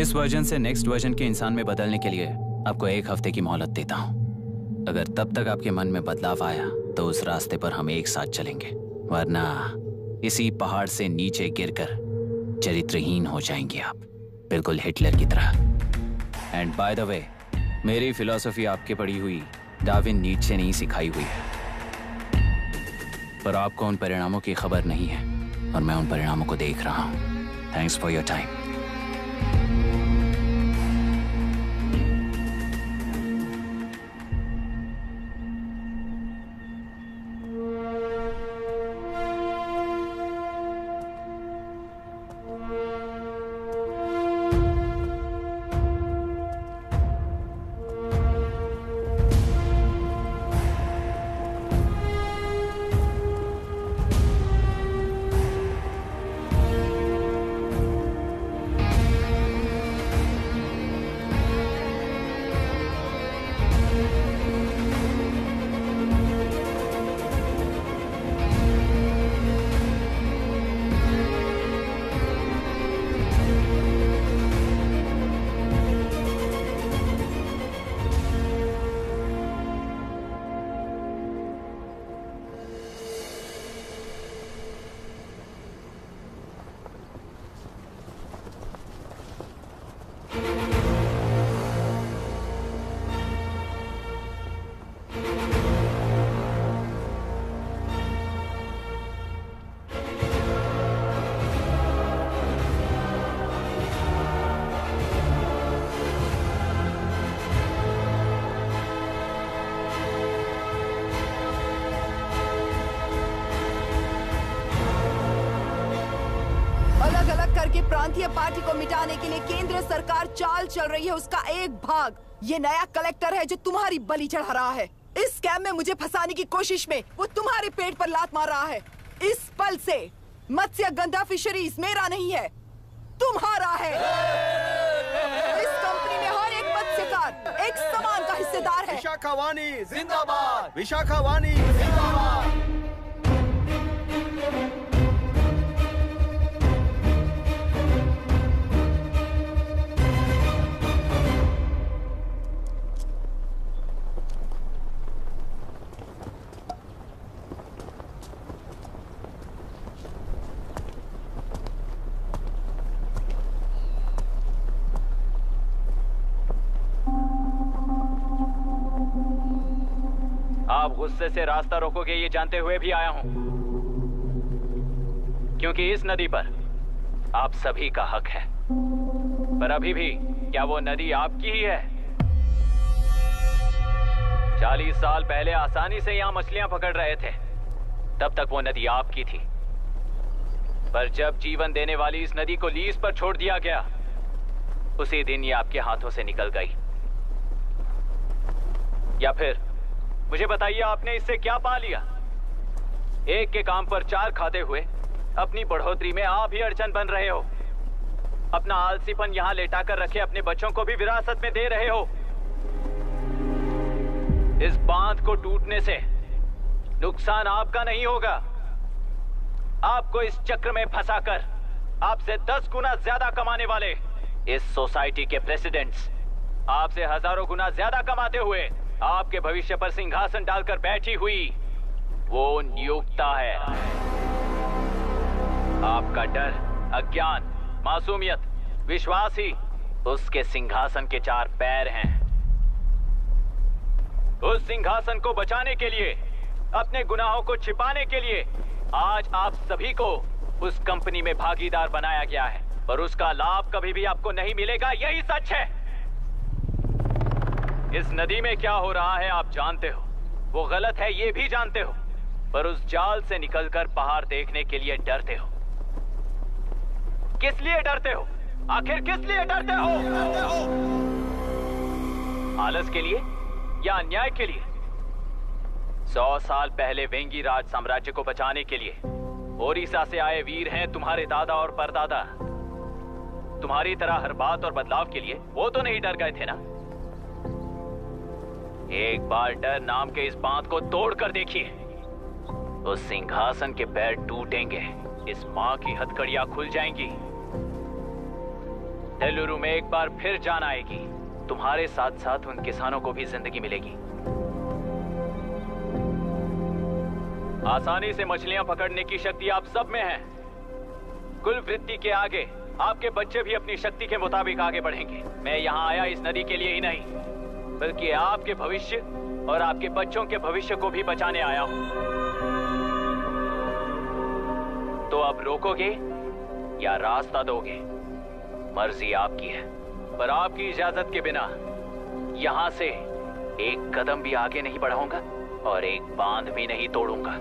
इस वर्जन से नेक्स्ट वर्जन के इंसान में बदलने के लिए आपको 1 हफ्ते की मोहलत देता हूं। अगर तब तक आपके मन में बदलाव आया तो उस रास्ते पर हम एक साथ चलेंगे, वरना इसी पहाड़ से नीचे गिरकर चरित्रहीन हो जाएंगे आप, बिल्कुल हिटलर की तरह। एंड बाय द वे, मेरी फिलॉसफी आपके पढ़ी हुई डार्विन नीचे नहीं सिखाई हुई है, पर आपको उन परिणामों की खबर नहीं है और मैं उन परिणामों को देख रहा हूं। Thanks for your time. प्रांतीय पार्टी को मिटाने के लिए केंद्र सरकार चाल चल रही है, उसका एक भाग ये नया कलेक्टर है जो तुम्हारी बलि चढ़ा रहा है। इस स्कैम में मुझे फंसाने की कोशिश में वो तुम्हारे पेट पर लात मार रहा है। इस पल से मत्स्य गंधा फिशरीज मेरा नहीं है, तुम्हारा है। इस कंपनी में हर एक मत्स्यकार एक समान का हिस्सेदार है। विशाखावाणी जिंदाबाद, विशाखावाणी जिंदाबाद। आप गुस्से से रास्ता रोकोगे ये जानते हुए भी आया हूं, क्योंकि इस नदी पर आप सभी का हक है। पर अभी भी क्या वो नदी आपकी ही है? 40 साल पहले आसानी से यहां मछलियां पकड़ रहे थे, तब तक वो नदी आपकी थी। पर जब जीवन देने वाली इस नदी को लीज पर छोड़ दिया गया, उसी दिन ये आपके हाथों से निकल गई। या फिर मुझे बताइए, आपने इससे क्या पा लिया? एक के काम पर 4 खाते हुए अपनी बढ़ोतरी में आप ही अड़चन बन रहे हो। अपना आलसीपन यहां लेटा कर रखे अपने बच्चों को भी विरासत में दे रहे हो। इस बांध को टूटने से नुकसान आपका नहीं होगा, आपको इस चक्र में फंसाकर आपसे 10 गुना ज्यादा कमाने वाले इस सोसाइटी के प्रेसिडेंट्स आपसे हजारों गुना ज्यादा कमाते हुए आपके भविष्य पर सिंहासन डालकर बैठी हुई वो नियोक्ता है। आपका डर, अज्ञान, मासूमियत, विश्वास ही उसके सिंहासन के 4 पैर हैं। उस सिंहासन को बचाने के लिए, अपने गुनाहों को छिपाने के लिए आज आप सभी को उस कंपनी में भागीदार बनाया गया है, पर उसका लाभ कभी भी आपको नहीं मिलेगा। यही सच है। इस नदी में क्या हो रहा है आप जानते हो, वो गलत है ये भी जानते हो, पर उस जाल से निकलकर पहाड़ देखने के लिए डरते हो। किस लिए डरते हो? आखिर किस लिए डरते हो? आलस के लिए या अन्याय के लिए? 100 साल पहले वेंगी राज साम्राज्य को बचाने के लिए ओडिशा से आए वीर हैं तुम्हारे दादा और परदादा। तुम्हारी तरह हर बात और बदलाव के लिए वो तो नहीं डर गए थे ना। एक बार डर नाम के इस बांध को तोड़ कर देखिए, उस सिंहासन के पैर टूटेंगे, इस मां की हथकड़ियां खुल जाएंगी। तेलुरु में एक बार फिर जान आएगी, तुम्हारे साथ साथ उन किसानों को भी जिंदगी मिलेगी। आसानी से मछलियां पकड़ने की शक्ति आप सब में है। कुल वृत्ति के आगे आपके बच्चे भी अपनी शक्ति के मुताबिक आगे बढ़ेंगे। मैं यहाँ आया इस नदी के लिए ही नहीं, बल्कि आपके भविष्य और आपके बच्चों के भविष्य को भी बचाने आया हूं। तो अब रोकोगे या रास्ता दोगे, मर्जी आपकी है, पर आपकी इजाजत के बिना यहां से एक कदम भी आगे नहीं बढ़ाऊंगा और एक बांध भी नहीं तोड़ूंगा।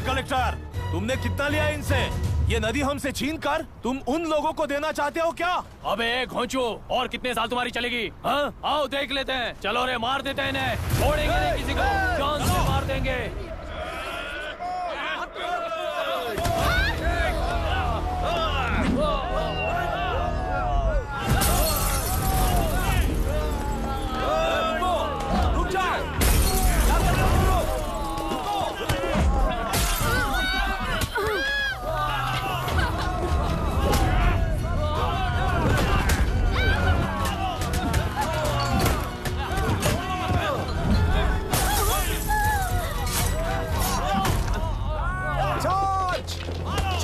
कलेक्टर, तुमने कितना लिया इनसे? ये नदी हमसे छीन कर तुम उन लोगों को देना चाहते हो क्या? अबे घोंचू, और कितने साल तुम्हारी चलेगी? हाँ, आओ देख लेते हैं। चलो रे, मार देते हैं इन्हें। छोड़ेंगे नहीं किसी को, जान से मार देंगे।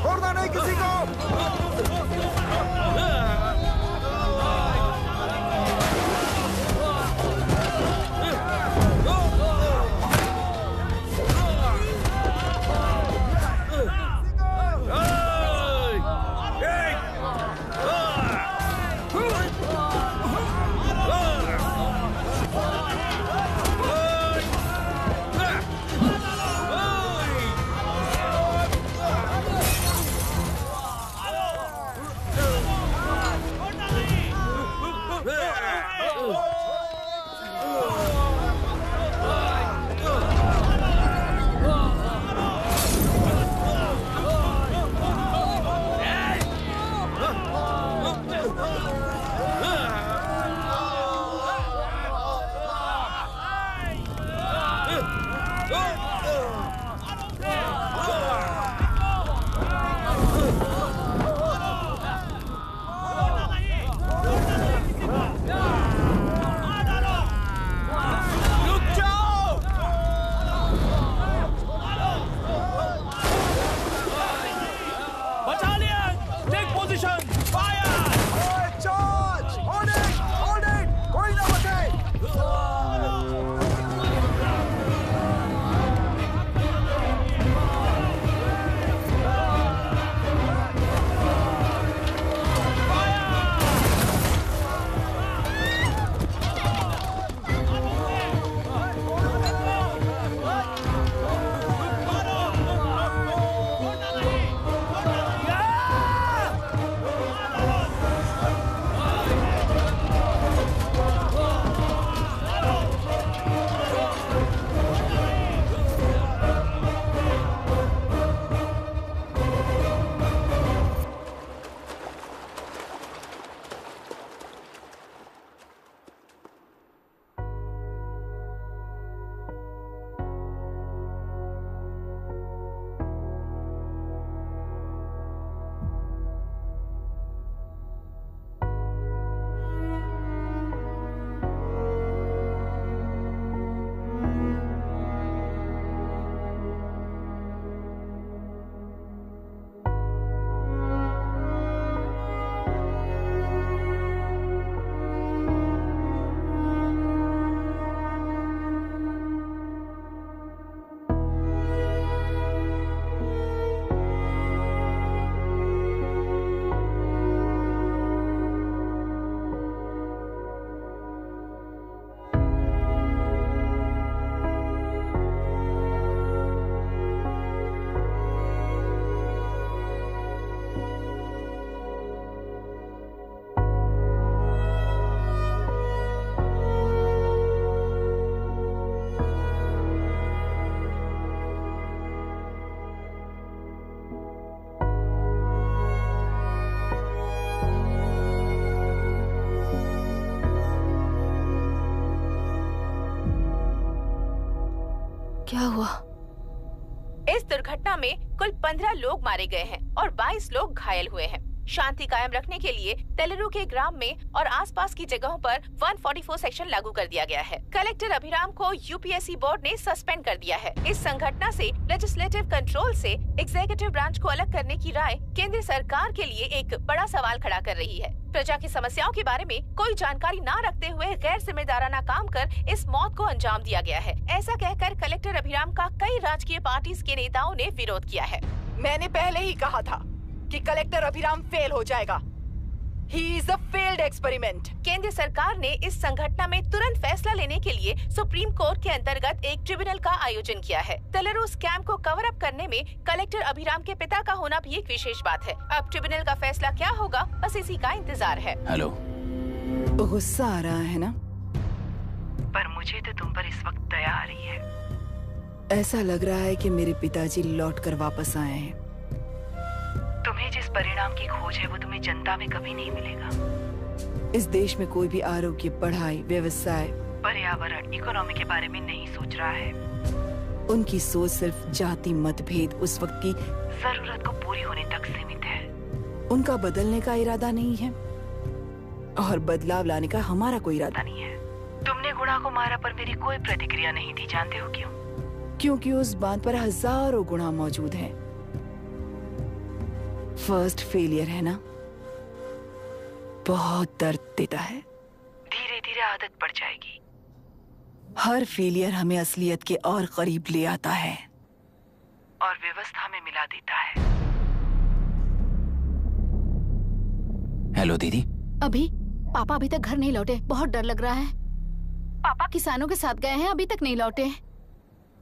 छोड़ना नहीं किसी को। क्या हुआ? इस दुर्घटना में कुल 15 लोग मारे गए हैं और 22 लोग घायल हुए हैं। शांति कायम रखने के लिए तेलुरु के ग्राम में और आसपास की जगहों पर 144 सेक्शन लागू कर दिया गया है। कलेक्टर अभिराम को यूपीएससी बोर्ड ने सस्पेंड कर दिया है। इस संघटना से लेजिस्लेटिव कंट्रोल से एग्जीक्यूटिव ब्रांच को अलग करने की राय केंद्र सरकार के लिए एक बड़ा सवाल खड़ा कर रही है। प्रजा की समस्याओं के बारे में कोई जानकारी न रखते हुए गैर जिम्मेदाराना काम कर इस मौत को अंजाम दिया गया है। ऐसा कहकर कलेक्टर अभिराम का कई राजकीय पार्टी के नेताओं ने विरोध किया है। मैंने पहले ही कहा था कि कलेक्टर अभिराम फेल हो जाएगा। He is a failed experiment. केंद्र सरकार ने इस संघटना में तुरंत फैसला लेने के लिए सुप्रीम कोर्ट के अंतर्गत एक ट्रिब्यूनल का आयोजन किया है। तेलुरु स्कैम को कवर अप करने में कलेक्टर अभिराम के पिता का होना भी एक विशेष बात है। अब ट्रिब्यूनल का फैसला क्या होगा, बस इसी का इंतजार है। हेलो, गुस्सा आ रहा है ना? पर मुझे तो तुम पर इस वक्त दया आ रही है। ऐसा लग रहा है कि मेरे पिताजी लौट कर वापस आए हैं। तुम्हें जिस परिणाम की खोज है वो तुम्हें जनता में कभी नहीं मिलेगा। इस देश में कोई भी आरोग्य, पढ़ाई, व्यवसाय, पर्यावरण, इकोनॉमी के बारे में नहीं सोच रहा है। उनकी सोच सिर्फ जाति मतभेद उस वक्त की जरूरत को पूरी होने तक सीमित है। उनका बदलने का इरादा नहीं है और बदलाव लाने का हमारा कोई इरादा नहीं है। तुमने गुणा को मारा पर मेरी कोई प्रतिक्रिया नहीं दी, जानते हो क्यों? क्योंकि उस बात पर हजारों गुणा मौजूद हैं। फर्स्ट फेलियर है ना, बहुत दर्द देता है। धीरे धीरे आदत पड़ जाएगी। हर फेलियर हमें असलियत के और करीब ले आता है और व्यवस्था में मिला देता है। हेलो दीदी। अभी पापा अभी तक घर नहीं लौटे, बहुत डर लग रहा है। पापा किसानों के साथ गए हैं, अभी तक नहीं लौटे।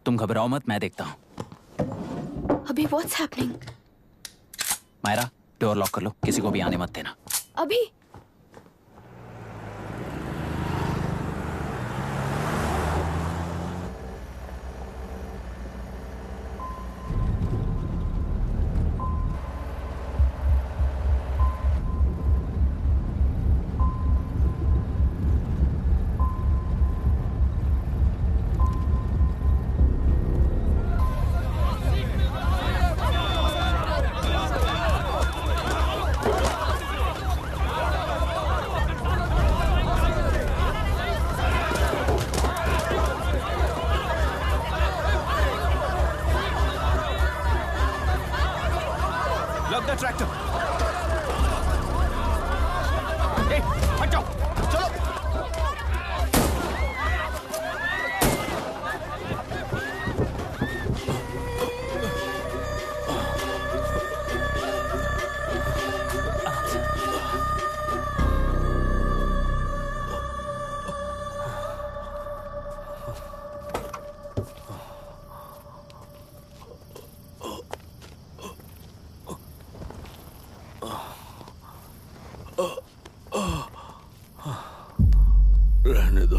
तुम घबराओ मत, मैं देखता हूँ। अभी what's happening? Myra, door lock कर लो, किसी को भी आने मत देना। अभी ट्रैक्टर। हट जाओ, चलो। रहने दो।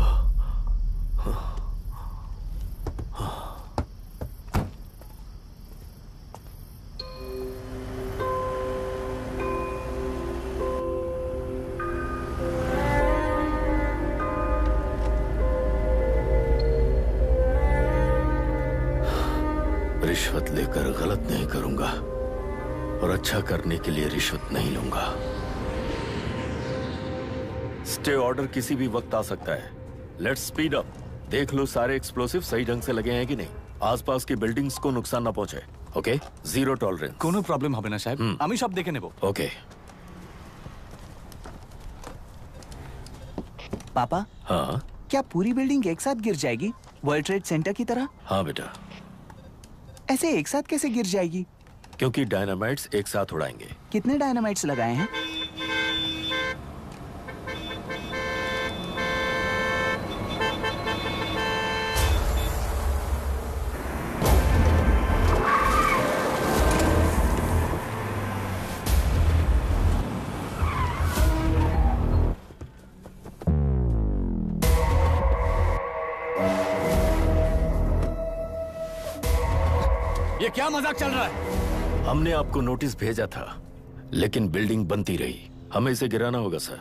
रिश्वत लेकर गलत नहीं करूंगा और अच्छा करने के लिए रिश्वत नहीं लूंगा। स्टे ऑर्डर किसी भी वक्त आ सकता है। Let's speed up. देख लो सारे एक्सप्लोसिव सही ढंग से लगे हैं कि नहीं। आसपास की बिल्डिंग्स को नुकसान ना पहुंचे। Okay, zero tolerance. कोनो प्रॉब्लम হবে না সাহেব, আমি সব দেখে নেব। ओके। पापा, हाँ क्या पूरी बिल्डिंग एक साथ गिर जाएगी, वर्ल्ड ट्रेड सेंटर की तरह? हाँ बेटा। ऐसे एक साथ कैसे गिर जाएगी? क्योंकि डायनामाइट्स एक साथ उड़ाएंगे। कितने डायनामाइट्स लगाए हैं? ये क्या मजाक चल रहा है? हमने आपको नोटिस भेजा था, लेकिन बिल्डिंग बनती रही। हमें इसे गिराना होगा सर।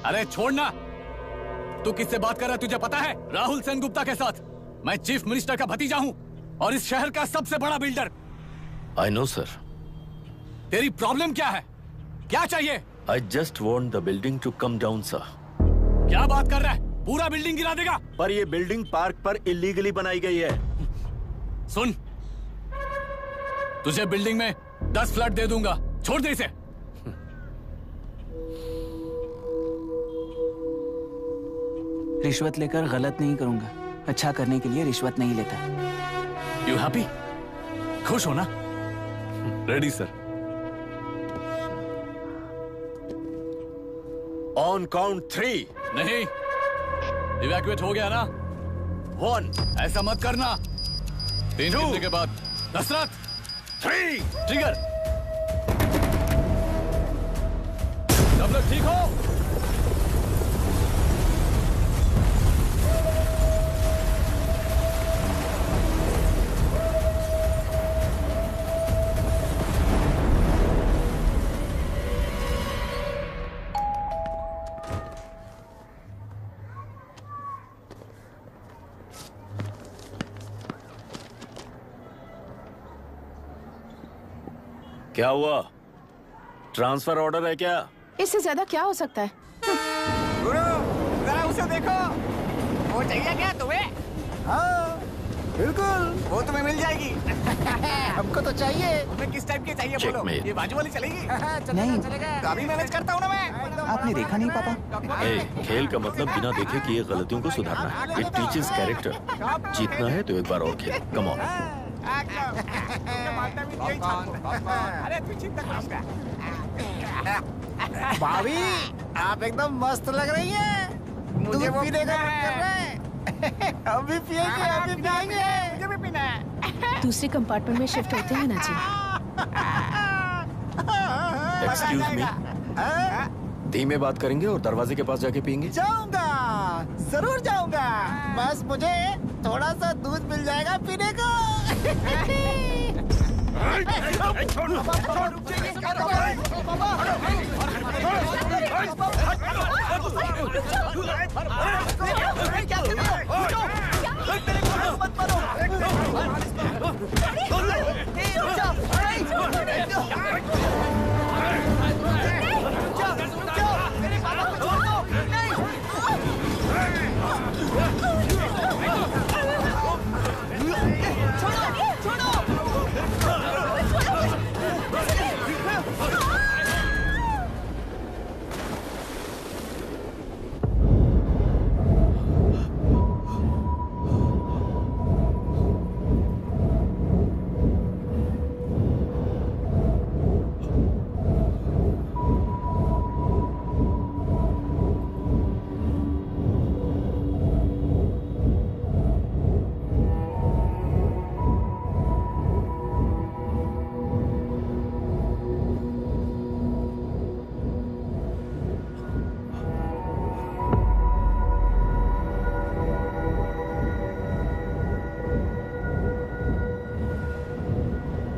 अरे छोड़ना। तू किससे बात कर रहा है तुझे पता है? राहुल सेनगुप्ता के साथ। मैं चीफ मिनिस्टर का भतीजा हूँ और इस शहर का सबसे बड़ा बिल्डर। I know sir. तेरी प्रॉब्लम क्या है? क्या चाहिए? I just want the building to come down sir. क्या बात कर रहा है? पूरा बिल्डिंग गिरा देगा? पर ये बिल्डिंग पार्क पर इलीगली बनाई गई है। सुन, तुझे बिल्डिंग में 10 फ्लैट दे दूंगा, छोड़ दे इसे। रिश्वत लेकर गलत नहीं करूंगा, अच्छा करने के लिए रिश्वत नहीं लेता। You happy? खुश हो ना? Ready sir. On count 3। नहीं, इवैक्यूएट हो गया ना? 1। ऐसा मत करना। 3 गिनने के बाद दशरथ 3 ट्रिगर। सब लोग ठीक हो? क्या हुआ? ट्रांसफर ऑर्डर है क्या? इससे ज्यादा क्या हो सकता है? गुरु, जरा उसे देखो। वो चाहिए क्या तुम्हें? हाँ, बिल्कुल, वो तुम्हें मिल जाएगी। हमको तो चाहिए। तुम्हें किस टाइप की चाहिए बोलो? ये बाजू वाली चलेगी? नहीं। अभी मैनेज करता हूँ ना मैं। आपने देखा नहीं पापा? खेल का मतलब बिना देखे किए गलतियों को सुधारना है। It teaches character. जीतना है तो एक बार और खेल। Come on. अरे तू चिंता कर। भाभी, आप एकदम मस्त लग रही हैं। मुझे वो पीने का मन कर रहा है। अभी पिएंगे, अभी पिएंगे। मुझे भी पीना है। दूसरे कंपार्टमेंट में शिफ्ट होते हैं ना जी। एक्सक्यूज मी, धीमे बात करेंगे और दरवाजे के पास जाके पिएंगे। जाऊंगा, जरूर जाऊंगा। बस मुझे थोड़ा सा दूध मिल जाएगा पीने को।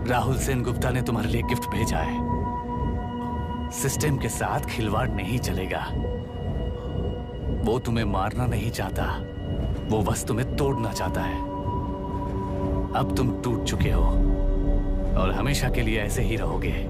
राहुल सेनगुप्ता ने तुम्हारे लिए गिफ्ट भेजा है। सिस्टम के साथ खिलवाड़ नहीं चलेगा। वो तुम्हें मारना नहीं चाहता, वो बस तुम्हें तोड़ना चाहता है। अब तुम टूट चुके हो और हमेशा के लिए ऐसे ही रहोगे।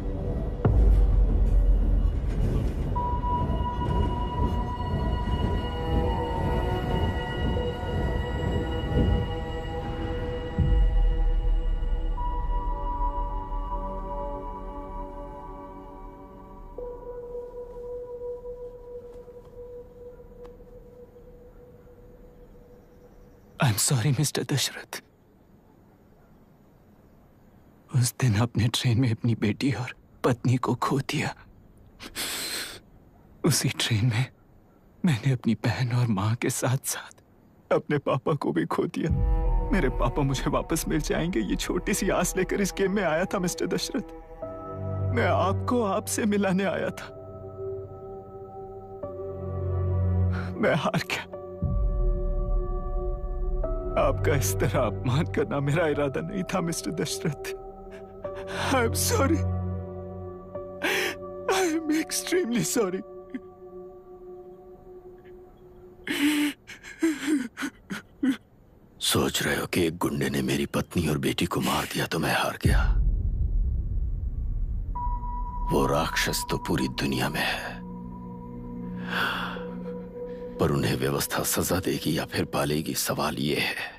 I am sorry mister Dasharath. उस दिन अपने ट्रेन में अपनी बेटी और पत्नी को खो दिया। उसी ट्रेन में मैंने अपनी बहन और माँ के साथ साथ अपने पापा को भी खो दिया। मेरे पापा मुझे वापस मिल जाएंगे, ये छोटी सी आस लेकर इस गेम में आया था मिस्टर दशरथ। मैं आपको आपसे मिलाने आया था। मैं हार गया। आपका इस तरह अपमान करना मेरा इरादा नहीं था mister Dasharath. I am sorry. I am extremely sorry. सोच रहे हो कि एक गुंडे ने मेरी पत्नी और बेटी को मार दिया तो मैं हार गया? वो राक्षस तो पूरी दुनिया में है, पर उन्हें व्यवस्था सजा देगी या फिर पालेगी, सवाल ये है।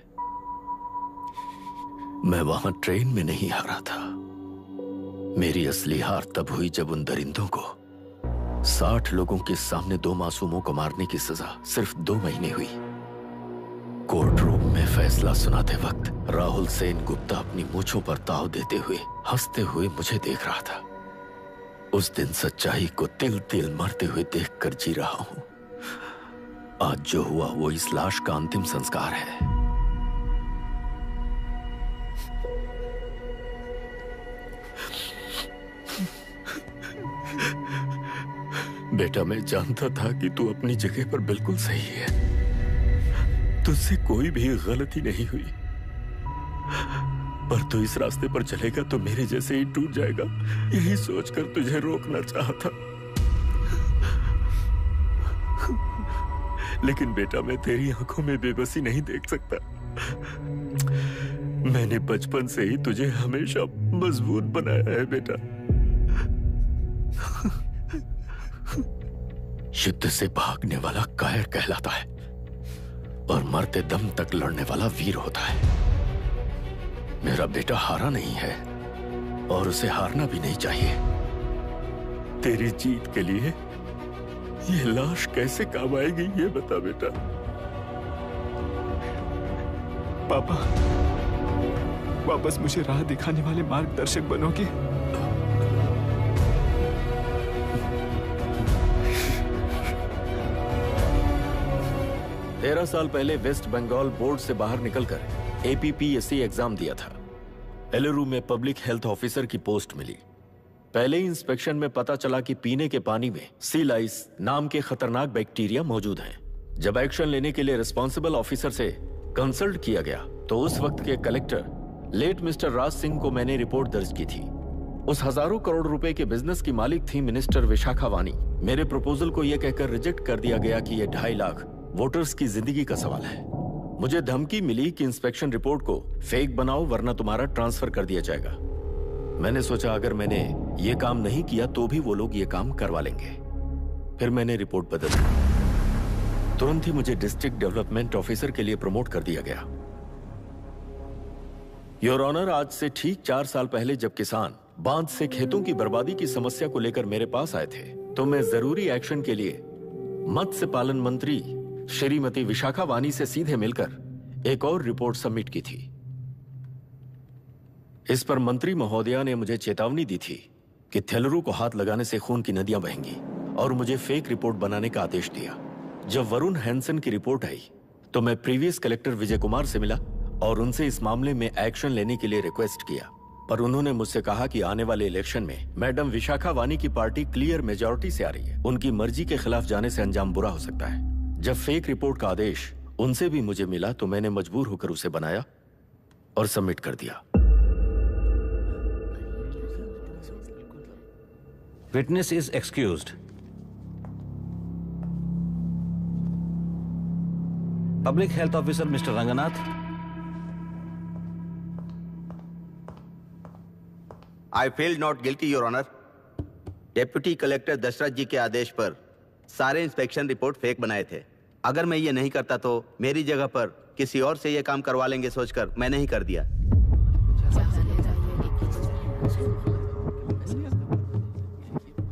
मैं वहां ट्रेन में नहीं हारा था। मेरी असली हार तब हुई जब उन दरिंदों को 60 लोगों के सामने 2 मासूमों को मारने की सजा सिर्फ 2 महीने हुई। कोर्ट रूम में फैसला सुनाते वक्त राहुल सेनगुप्ता अपनी मूंछों पर ताव देते हुए हंसते हुए मुझे देख रहा था। उस दिन सच्चाई को तिल तिल मरते हुए देखकर जी रहा हूं। आज जो हुआ वो इस लाश का अंतिम संस्कार है। बेटा, मैं जानता था कि तू अपनी जगह पर बिल्कुल सही है। तुझसे कोई भी गलती नहीं हुई, पर तू इस रास्ते पर चलेगा तो मेरे जैसे ही टूट जाएगा, यही सोचकर तुझे रोकना चाहता। लेकिन बेटा, मैं तेरी आंखों में बेबसी नहीं देख सकता। मैंने बचपन से ही तुझे हमेशा मजबूत बनाया है बेटा। युद्ध से भागने वाला कायर कहलाता है और मरते दम तक लड़ने वाला वीर होता है। मेरा बेटा हारा नहीं है और उसे हारना भी नहीं चाहिए। तेरी जीत के लिए ये लाश कैसे काम आएगी, ये बता बेटा। पापा, वापस मुझे राह दिखाने वाले मार्गदर्शक बनोगे? 13 साल पहले वेस्ट बंगाल बोर्ड से बाहर निकलकर APPSC एग्जाम दिया था। एलुरु में पब्लिक हेल्थ ऑफिसर की पोस्ट मिली। पहले ही इंस्पेक्शन में पता चला कि पीने के पानी में सी लाइस नाम के खतरनाक बैक्टीरिया मौजूद हैं। जब एक्शन लेने के लिए रिस्पॉन्सिबल ऑफिसर से कंसल्ट किया गया तो उस वक्त के collector late mister Raj Singh को मैंने रिपोर्ट दर्ज की थी। उस हजारों करोड़ रुपए के बिजनेस की मालिक थी मिनिस्टर विशाखा वानी। मेरे प्रपोजल को यह कहकर रिजेक्ट कर दिया गया कि यह 2.5 लाख वोटर्स की जिंदगी का सवाल है। मुझे धमकी मिली कि इंस्पेक्शन रिपोर्ट को फेक बनाओ वरना तुम्हारा ट्रांसफर कर दिया जाएगा। मैंने सोचा अगर मैंने ये काम नहीं किया तो भी वो लोग ये काम करवा लेंगे। फिर मैंने रिपोर्ट बदल दी। तुरंत ही मुझे डिस्ट्रिक्ट डेवलपमेंट ऑफिसर के लिए प्रमोट कर दिया गया। योर ऑनर, आज से ठीक 4 साल पहले जब किसान बांध से खेतों की बर्बादी की समस्या को लेकर मेरे पास आए थे तो मैं जरूरी एक्शन के लिए मत्स्य पालन मंत्री श्रीमती विशाखा वानी से सीधे मिलकर एक और रिपोर्ट सबमिट की थी। इस पर मंत्री महोदया ने मुझे चेतावनी दी थी कि थेलरू को हाथ लगाने से खून की नदियां बहेंगी और मुझे फेक रिपोर्ट बनाने का आदेश दिया। जब वरुण हैंसन की रिपोर्ट आई तो मैं प्रीवियस कलेक्टर विजय कुमार से मिला और उनसे इस मामले में एक्शन लेने के लिए रिक्वेस्ट किया, पर उन्होंने मुझसे कहा कि आने वाले इलेक्शन में मैडम विशाखा वानी की पार्टी क्लियर मेजॉरिटी से आ रही है, उनकी मर्जी के खिलाफ जाने से अंजाम बुरा हो सकता है। जब फेक रिपोर्ट का आदेश उनसे भी मुझे मिला तो मैंने मजबूर होकर उसे बनाया और सबमिट कर दिया। Witness is excused. Public health officer mister Ranganath. I feel not guilty your honour. Deputy collector Dashrath ji के आदेश पर सारे इंस्पेक्शन रिपोर्ट फेक बनाए थे। अगर मैं ये नहीं करता तो मेरी जगह पर किसी और से ये काम करवा लेंगे सोचकर मैंने ही कर दिया।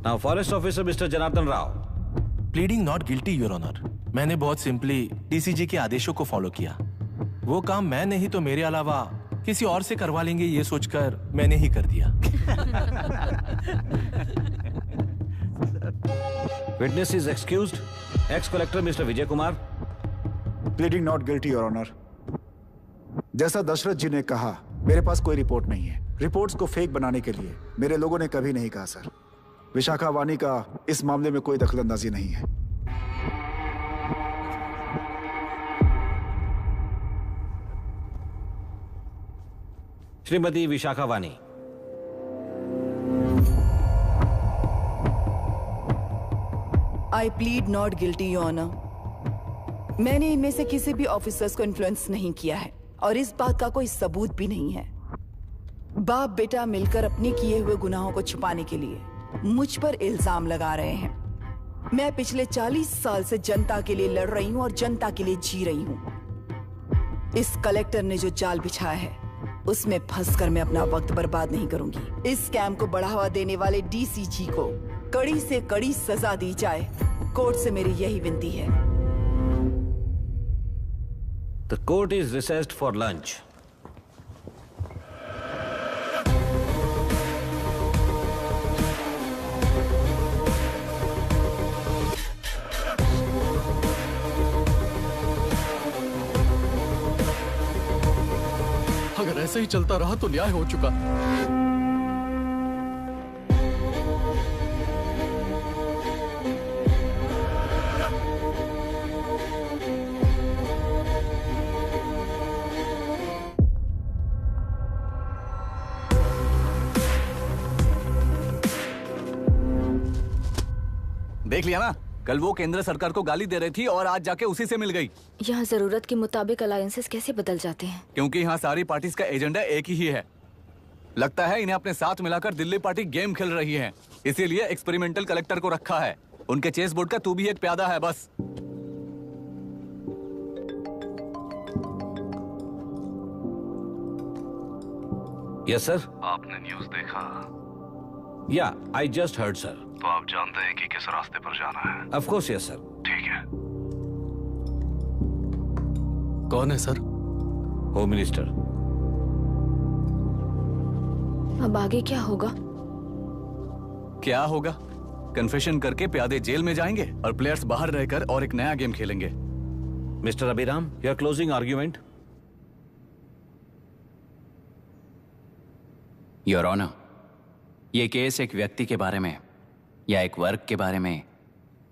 Now forest officer mister Janardhan Rao. Pleading not guilty your honour. मैंने बहुत सिंपली डीसीजी के आदेशों को फॉलो किया। वो काम मैं नहीं तो मेरे अलावा किसी और से करवा लेंगे ये सोचकर मैंने ही कर दिया। Witness is excused. Ex-collector Mr. Vijay Kumar. Pleading not guilty your honour. जैसा दशरथ जी ने कहा, मेरे पास कोई रिपोर्ट नहीं है। रिपोर्ट्स को फेक बनाने के लिए मेरे लोगों ने कभी नहीं कहा सर। विशाखा वानी का इस मामले में कोई दखलंदाजी नहीं है। Shrimati Vishakha Vani. I plead not guilty your honour. मैंने इनमें से किसी भी ऑफिसर्स को इन्फ्लुएंस नहीं किया है और इस बात का कोई सबूत भी नहीं है। बाप बेटा मिलकर अपने किए हुए गुनाहों को छुपाने के लिए मुझ पर इल्जाम लगा रहे हैं। मैं पिछले 40 साल से जनता के लिए लड़ रही हूं और जनता के लिए जी रही हूं। इस कलेक्टर ने जो जाल बिछाया है उसमें फंसकर मैं अपना वक्त बर्बाद नहीं करूंगी। इस स्कैम को बढ़ावा देने वाले डीसीजी को कड़ी से कड़ी सजा दी जाए, कोर्ट से मेरी यही विनती है। The court is recessed for lunch. ऐसे ही चलता रहा तो न्याय हो चुका। देख लिया ना, कल वो केंद्र सरकार को गाली दे रही थी और आज जाके उसी से मिल गई। यहाँ जरूरत के मुताबिक अलायंसेस कैसे बदल जाते हैं? क्योंकि यहाँ सारी पार्टीज का एजेंडा एक ही है। लगता है इन्हें अपने साथ मिलाकर दिल्ली पार्टी गेम खेल रही है, इसीलिए एक्सपेरिमेंटल कलेक्टर को रखा है। उनके चेस बोर्ड का तू भी एक प्यादा है बस। Yes sir. आपने न्यूज़ देखा? या आई जस्ट हर्ड सर। तो आप जानते हैं कि किस रास्ते पर जाना है? Of course yes sir. ठीक है। कौन है सर? Home minister. अब आगे क्या होगा? क्या होगा? कन्फेशन करके प्यादे जेल में जाएंगे और प्लेयर्स बाहर रहकर और एक नया गेम खेलेंगे। Mister Abhiram, your closing argument. Your honour, ये केस एक व्यक्ति के बारे में या एक वर्ग के बारे में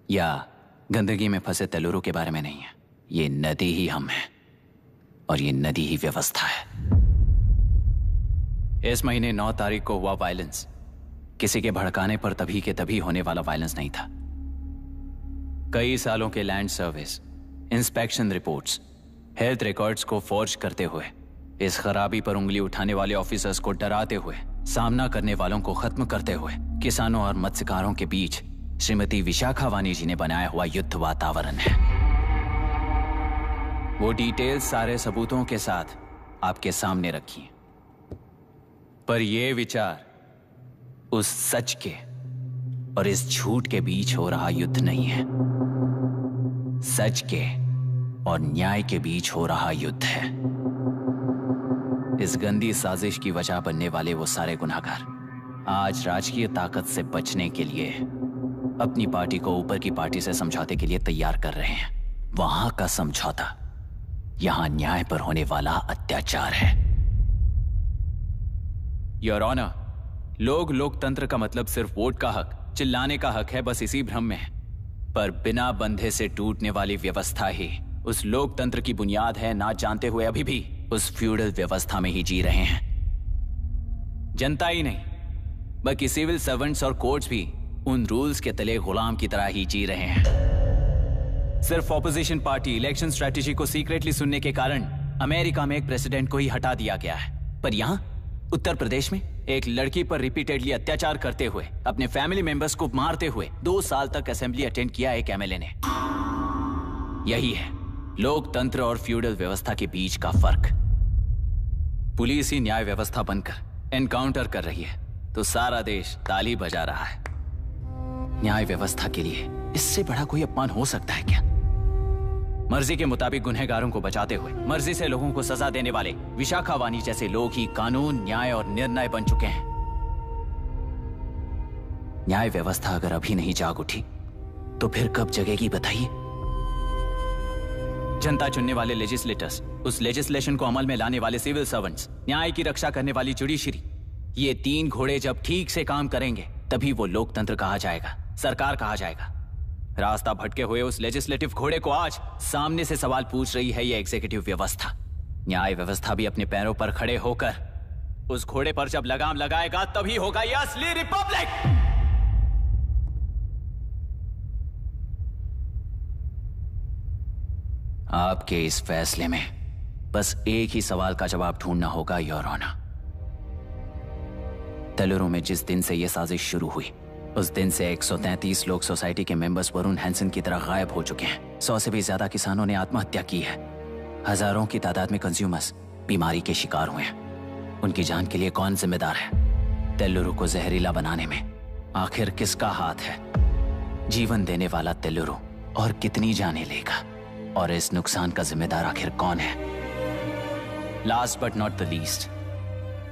या गंदगी में फंसे तेलुरु के बारे में नहीं है। ये नदी ही हम हैं और ये नदी ही व्यवस्था है। इस महीने 9 तारीख को हुआ वायलेंस किसी के भड़काने पर तभी के तभी होने वाला वायलेंस नहीं था। कई सालों के land service, inspection reports, health records को फॉर्ज करते हुए, इस खराबी पर उंगली उठाने वाले ऑफिसर्स को डराते हुए, सामना करने वालों को खत्म करते हुए किसानों और मत्स्यकारों के बीच श्रीमती विशाखा वानी जी ने बनाया हुआ युद्ध वातावरण है। वो डिटेल्स सारे सबूतों के साथ आपके सामने रखी हैं। पर यह विचार उस सच के और इस झूठ के बीच हो रहा युद्ध नहीं है, सच के और न्याय के बीच हो रहा युद्ध है। इस गंदी साजिश की वजह बनने वाले वो सारे गुनहगार आज राजकीय ताकत से बचने के लिए अपनी पार्टी को ऊपर की पार्टी से समझौते के लिए तैयार कर रहे हैं। वहां का समझौता यहां न्याय पर होने वाला अत्याचार है। योर ऑनर, लोग लोकतंत्र का मतलब सिर्फ वोट का हक, चिल्लाने का हक है, बस इसी भ्रम में है। पर बिना बंधे से टूटने वाली व्यवस्था ही उस लोकतंत्र की बुनियाद है, ना जानते हुए अभी भी उस फ्यूडल व्यवस्था में ही जी रहे हैं। जनता ही नहीं बल्कि सिविल सर्वेंट्स और कोर्ट्स भी उन रूल्स के तले गुलाम की तरह ही जी रहे हैं। सिर्फ ऑपोजिशन पार्टी इलेक्शन स्ट्रेटेजी को सीक्रेटली सुनने के कारण अमेरिका में एक प्रेसिडेंट को ही हटा दिया गया है, पर यहां उत्तर प्रदेश में एक लड़की पर रिपीटेडली अत्याचार करते हुए, अपने फैमिली मेंबर्स को मारते हुए 2 साल तक असेंबली अटेंड किया एक एमएलए ने। यही है लोकतंत्र और फ्यूडल व्यवस्था के बीच का फर्क। पुलिस ही न्याय व्यवस्था बनकर एनकाउंटर कर रही है तो सारा देश ताली बजा रहा है। न्याय व्यवस्था के लिए इससे बड़ा कोई अपमान हो सकता है क्या? मर्जी के मुताबिक गुनहगारों को बचाते हुए मर्जी से लोगों को सजा देने वाले विशाखा वानी जैसे लोग ही कानून, न्याय और निर्णय बन चुके हैं। न्याय व्यवस्था अगर अभी नहीं जाग उठी तो फिर कब जगेगी बताइए? जनता चुनने वाले लेजिस्लेटर्स, उस लेजिस्लेशन को अमल में लाने वाले सिविल सर्वेंट्स, न्याय की रक्षा करने वाली जुडिशरी, ये 3 घोड़े जब ठीक से काम करेंगे तभी वो लोकतंत्र कहा जाएगा, सरकार कहा जाएगा। रास्ता भटके हुए उस लेजिस्लेटिव घोड़े को आज सामने से सवाल पूछ रही है ये एग्जीक्यूटिव व्यवस्था। न्याय व्यवस्था भी अपने पैरों पर खड़े होकर उस घोड़े पर जब लगाम लगाएगा तभी होगा ये असली रिपब्लिक। आपके इस फैसले में बस एक ही सवाल का जवाब ढूंढना होगा योर ऑनर। तेलुरु में जिस दिन से यह साजिश शुरू हुई उस दिन से 133 लोग सोसाइटी के मेंबर्स वरुण हैंसन की तरह गायब हो चुके हैं। 100 से भी ज्यादा किसानों ने आत्महत्या की है। हजारों की तादाद में कंज्यूमर्स बीमारी के शिकार हुए हैं। उनकी जान के लिए कौन जिम्मेदार है? तेलुरु को जहरीला बनाने में आखिर किसका हाथ है? जीवन देने वाला तेलुरु और कितनी जाने लेगा? और इस नुकसान का जिम्मेदार आखिर कौन है? Last but not the least,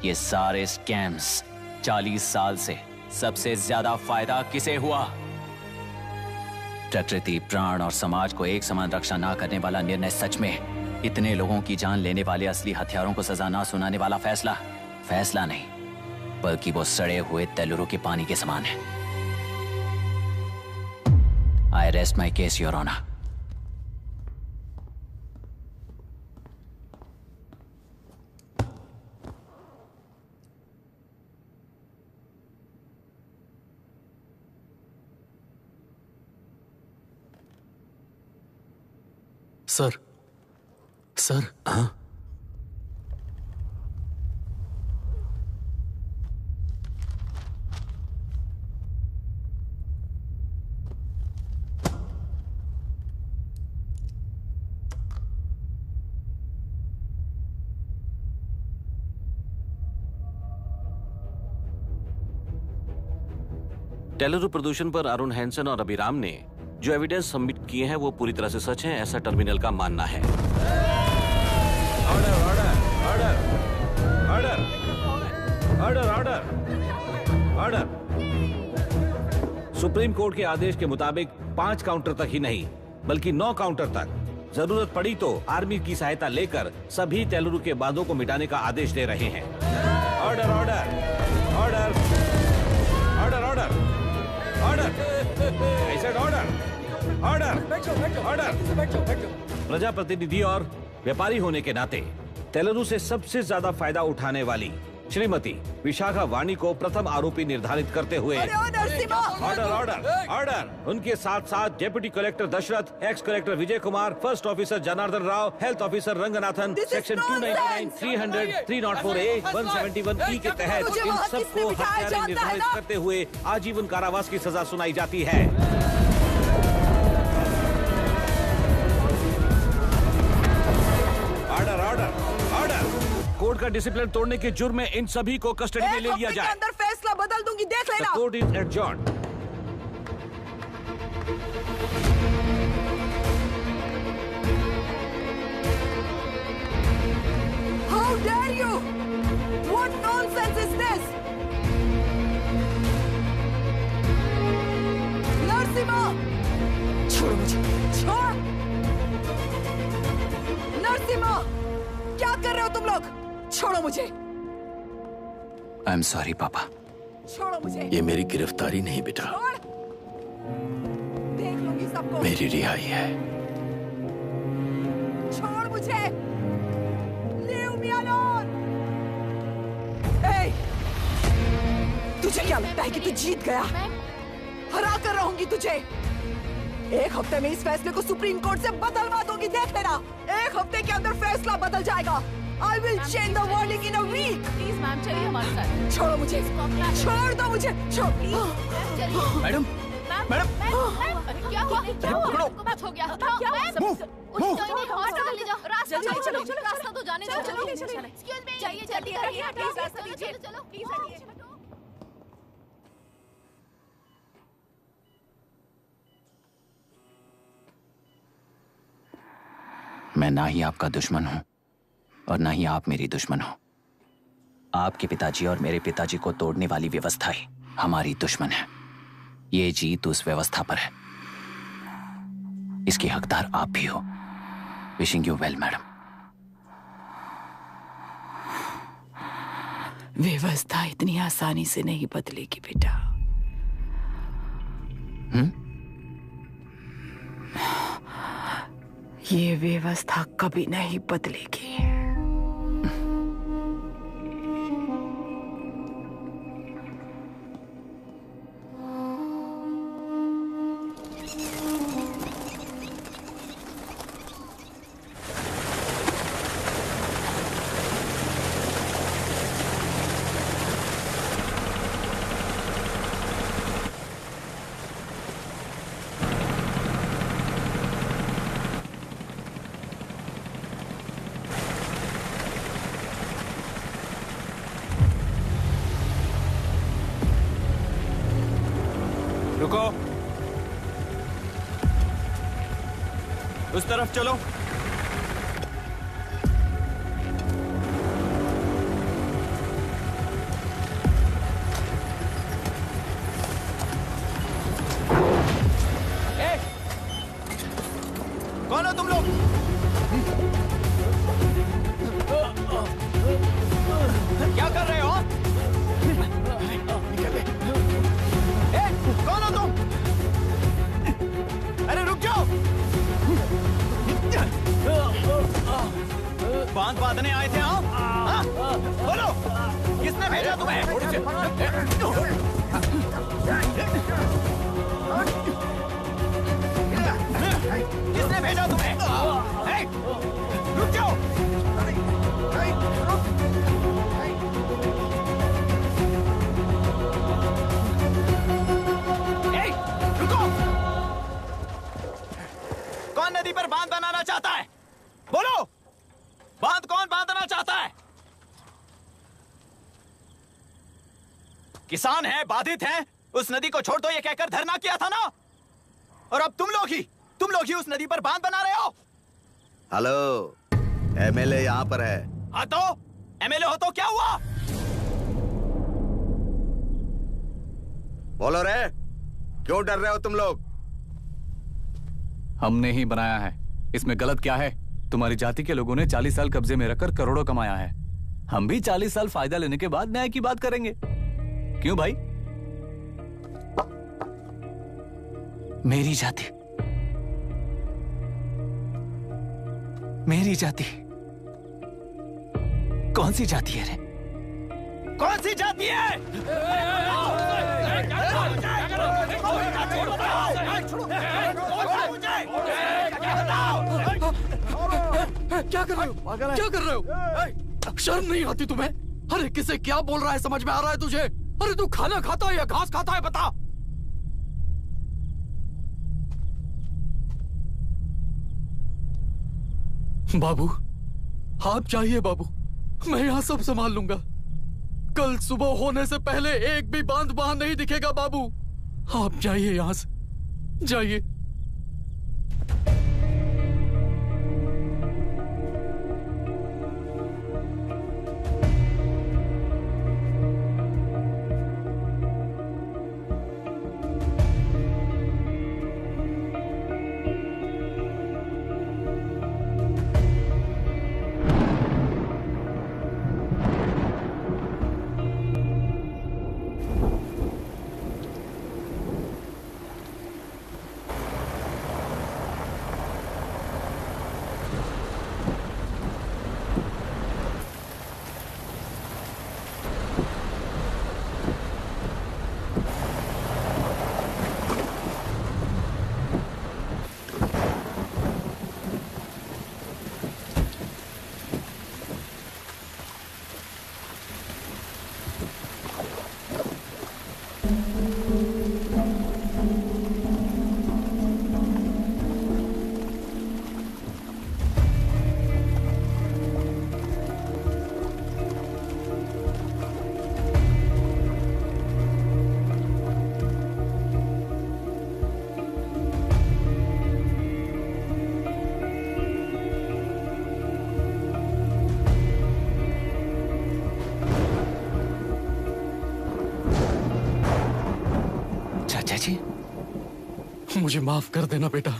ये सारे स्कैम्स 40 साल से सबसे ज्यादा फायदा किसे हुआ? प्रकृति, प्राण और समाज को एक समान रक्षा ना करने वाला निर्णय सच में इतने लोगों की जान लेने वाले असली हथियारों को सजा ना सुनाने वाला फैसला नहीं, बल्कि वो सड़े हुए तेलुरु के पानी के समान है। I rest my case your honour. Sir हाँ? तेलुरु प्रदूषण पर अरुण हैंसन और अभिराम ने जो एविडेंस सबमिट किए हैं वो पूरी तरह से सच हैं, ऐसा टर्मिनल का मानना है। Order order order order order order. Supreme court के आदेश के मुताबिक 5 काउंटर तक ही नहीं बल्कि 9 काउंटर तक जरूरत पड़ी तो आर्मी की सहायता लेकर सभी तेलुरु के बांधों को मिटाने का आदेश दे रहे हैं। Order order order order order order order. प्रजाप्रतिनिधि और व्यापारी होने के नाते तेलुरु से सबसे ज्यादा फायदा उठाने वाली श्रीमती विशाखा वाणी को प्रथम आरोपी निर्धारित करते हुए ऑर्डर ऑर्डर ऑर्डर। उनके साथ साथ deputy collector Dashrath, ex collector Vijay Kumar, first officer Janardhan Rao, health officer Ranganathan, section 299, 300, 304A, 171E के तहत इन सबको हत्यारे निर्धारित करते हुए आजीवन कारावास की सजा सुनाई जाती है। Order order order. कोर्ट का डिसिप्लिन तोड़ने के जुर्म में इन सभी को कस्टडी में ले लिया जाए। अंदर फैसला बदल दूंगी, देख लेना। Court is adjourned. How dare you? What nonsense is this? Narasimha, छोड़ो मुझे, छोड़। नरसिम्हा, क्या कर रहे हो तुम लोग? छोड़ो मुझे। आई एम सॉरी पापा। छोड़ो मुझे। ये मेरी गिरफ्तारी नहीं बेटा, देख लूंगी सबको। मेरी रिहाई है। छोड़ मुझे। Leave me alone. Hey, तुझे क्या लगता है कि तू जीत गया? हरा कर रहूंगी तुझे। एक हफ्ते में इस फैसले को सुप्रीम कोर्ट से बदलवा दूंगी, देख लेना। एक हफ्ते के अंदर फैसला बदल जाएगा। I will change the verdict in a week. Please ma'am, चलिए हमारे साथ। छोड़ो मुझे, छोड़ दो मुझे, छोड़। मैडम, मैडम, क्या हुआ? कुछ हो गया? रास्ता तो जाने दो। जाइए जल्दी करिए, रास्ता दीजिए। चलो प्लीज हटिए। मैं ना ही आपका दुश्मन हूं और ना ही आप मेरी दुश्मन हो। आपके पिताजी और मेरे पिताजी को तोड़ने वाली व्यवस्था ही हमारी दुश्मन है। ये जीत उस व्यवस्था पर है, इसके हकदार आप भी हो। Wishing you well madam. व्यवस्था इतनी आसानी से नहीं बदलेगी बेटा। ये व्यवस्था कभी नहीं बदलेगी। रुको, उस तरफ चलो। कौन हो तुम लोग? किसान हैं, बाधित हैं, उस नदी को छोड़ दो ये कहकर धरना किया था ना। और अब तुम लोग ही उस नदी पर बांध बना रहे हो। हेलो, एमएलए यहाँ पर है। हाँ तो एमएलए हो तो क्या हुआ? बोलो रे, क्यों डर रहे हो तुम लोग? हमने ही बनाया है, इसमें गलत क्या है? तुम्हारी जाति के लोगों ने 40 साल कब्जे में रखकर करोड़ों कमाया है। हम भी 40 साल फायदा लेने के बाद न्याय की बात करेंगे। क्यों भाई? मेरी जाति, मेरी जाति कौन सी जाति है रे? कौन सी जाति है? क्या कर रहे हो? क्या कर रहे हो? शर्म नहीं आती तुम्हें? अरे किसे क्या बोल रहा है, समझ में आ रहा है तुझे? अरे तू खाना खाता है या घास खाता है, बता। बाबू, आप चाहिए बाबू, मैं यहाँ सब संभाल लूंगा। कल सुबह होने से पहले एक भी बांध वहां नहीं दिखेगा बाबू। आप जाइए यहाँ से, जाइए। मुझे माफ कर देना बेटा।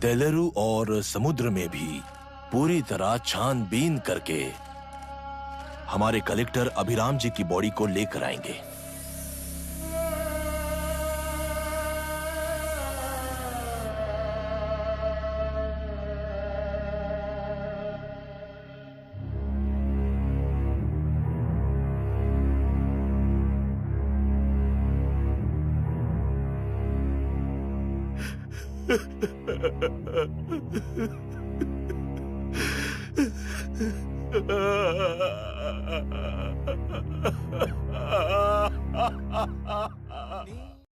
तेलुरु और समुद्र में भी पूरी तरह छानबीन करके हमारे कलेक्टर अभिराम जी की बॉडी को लेकर आएंगे।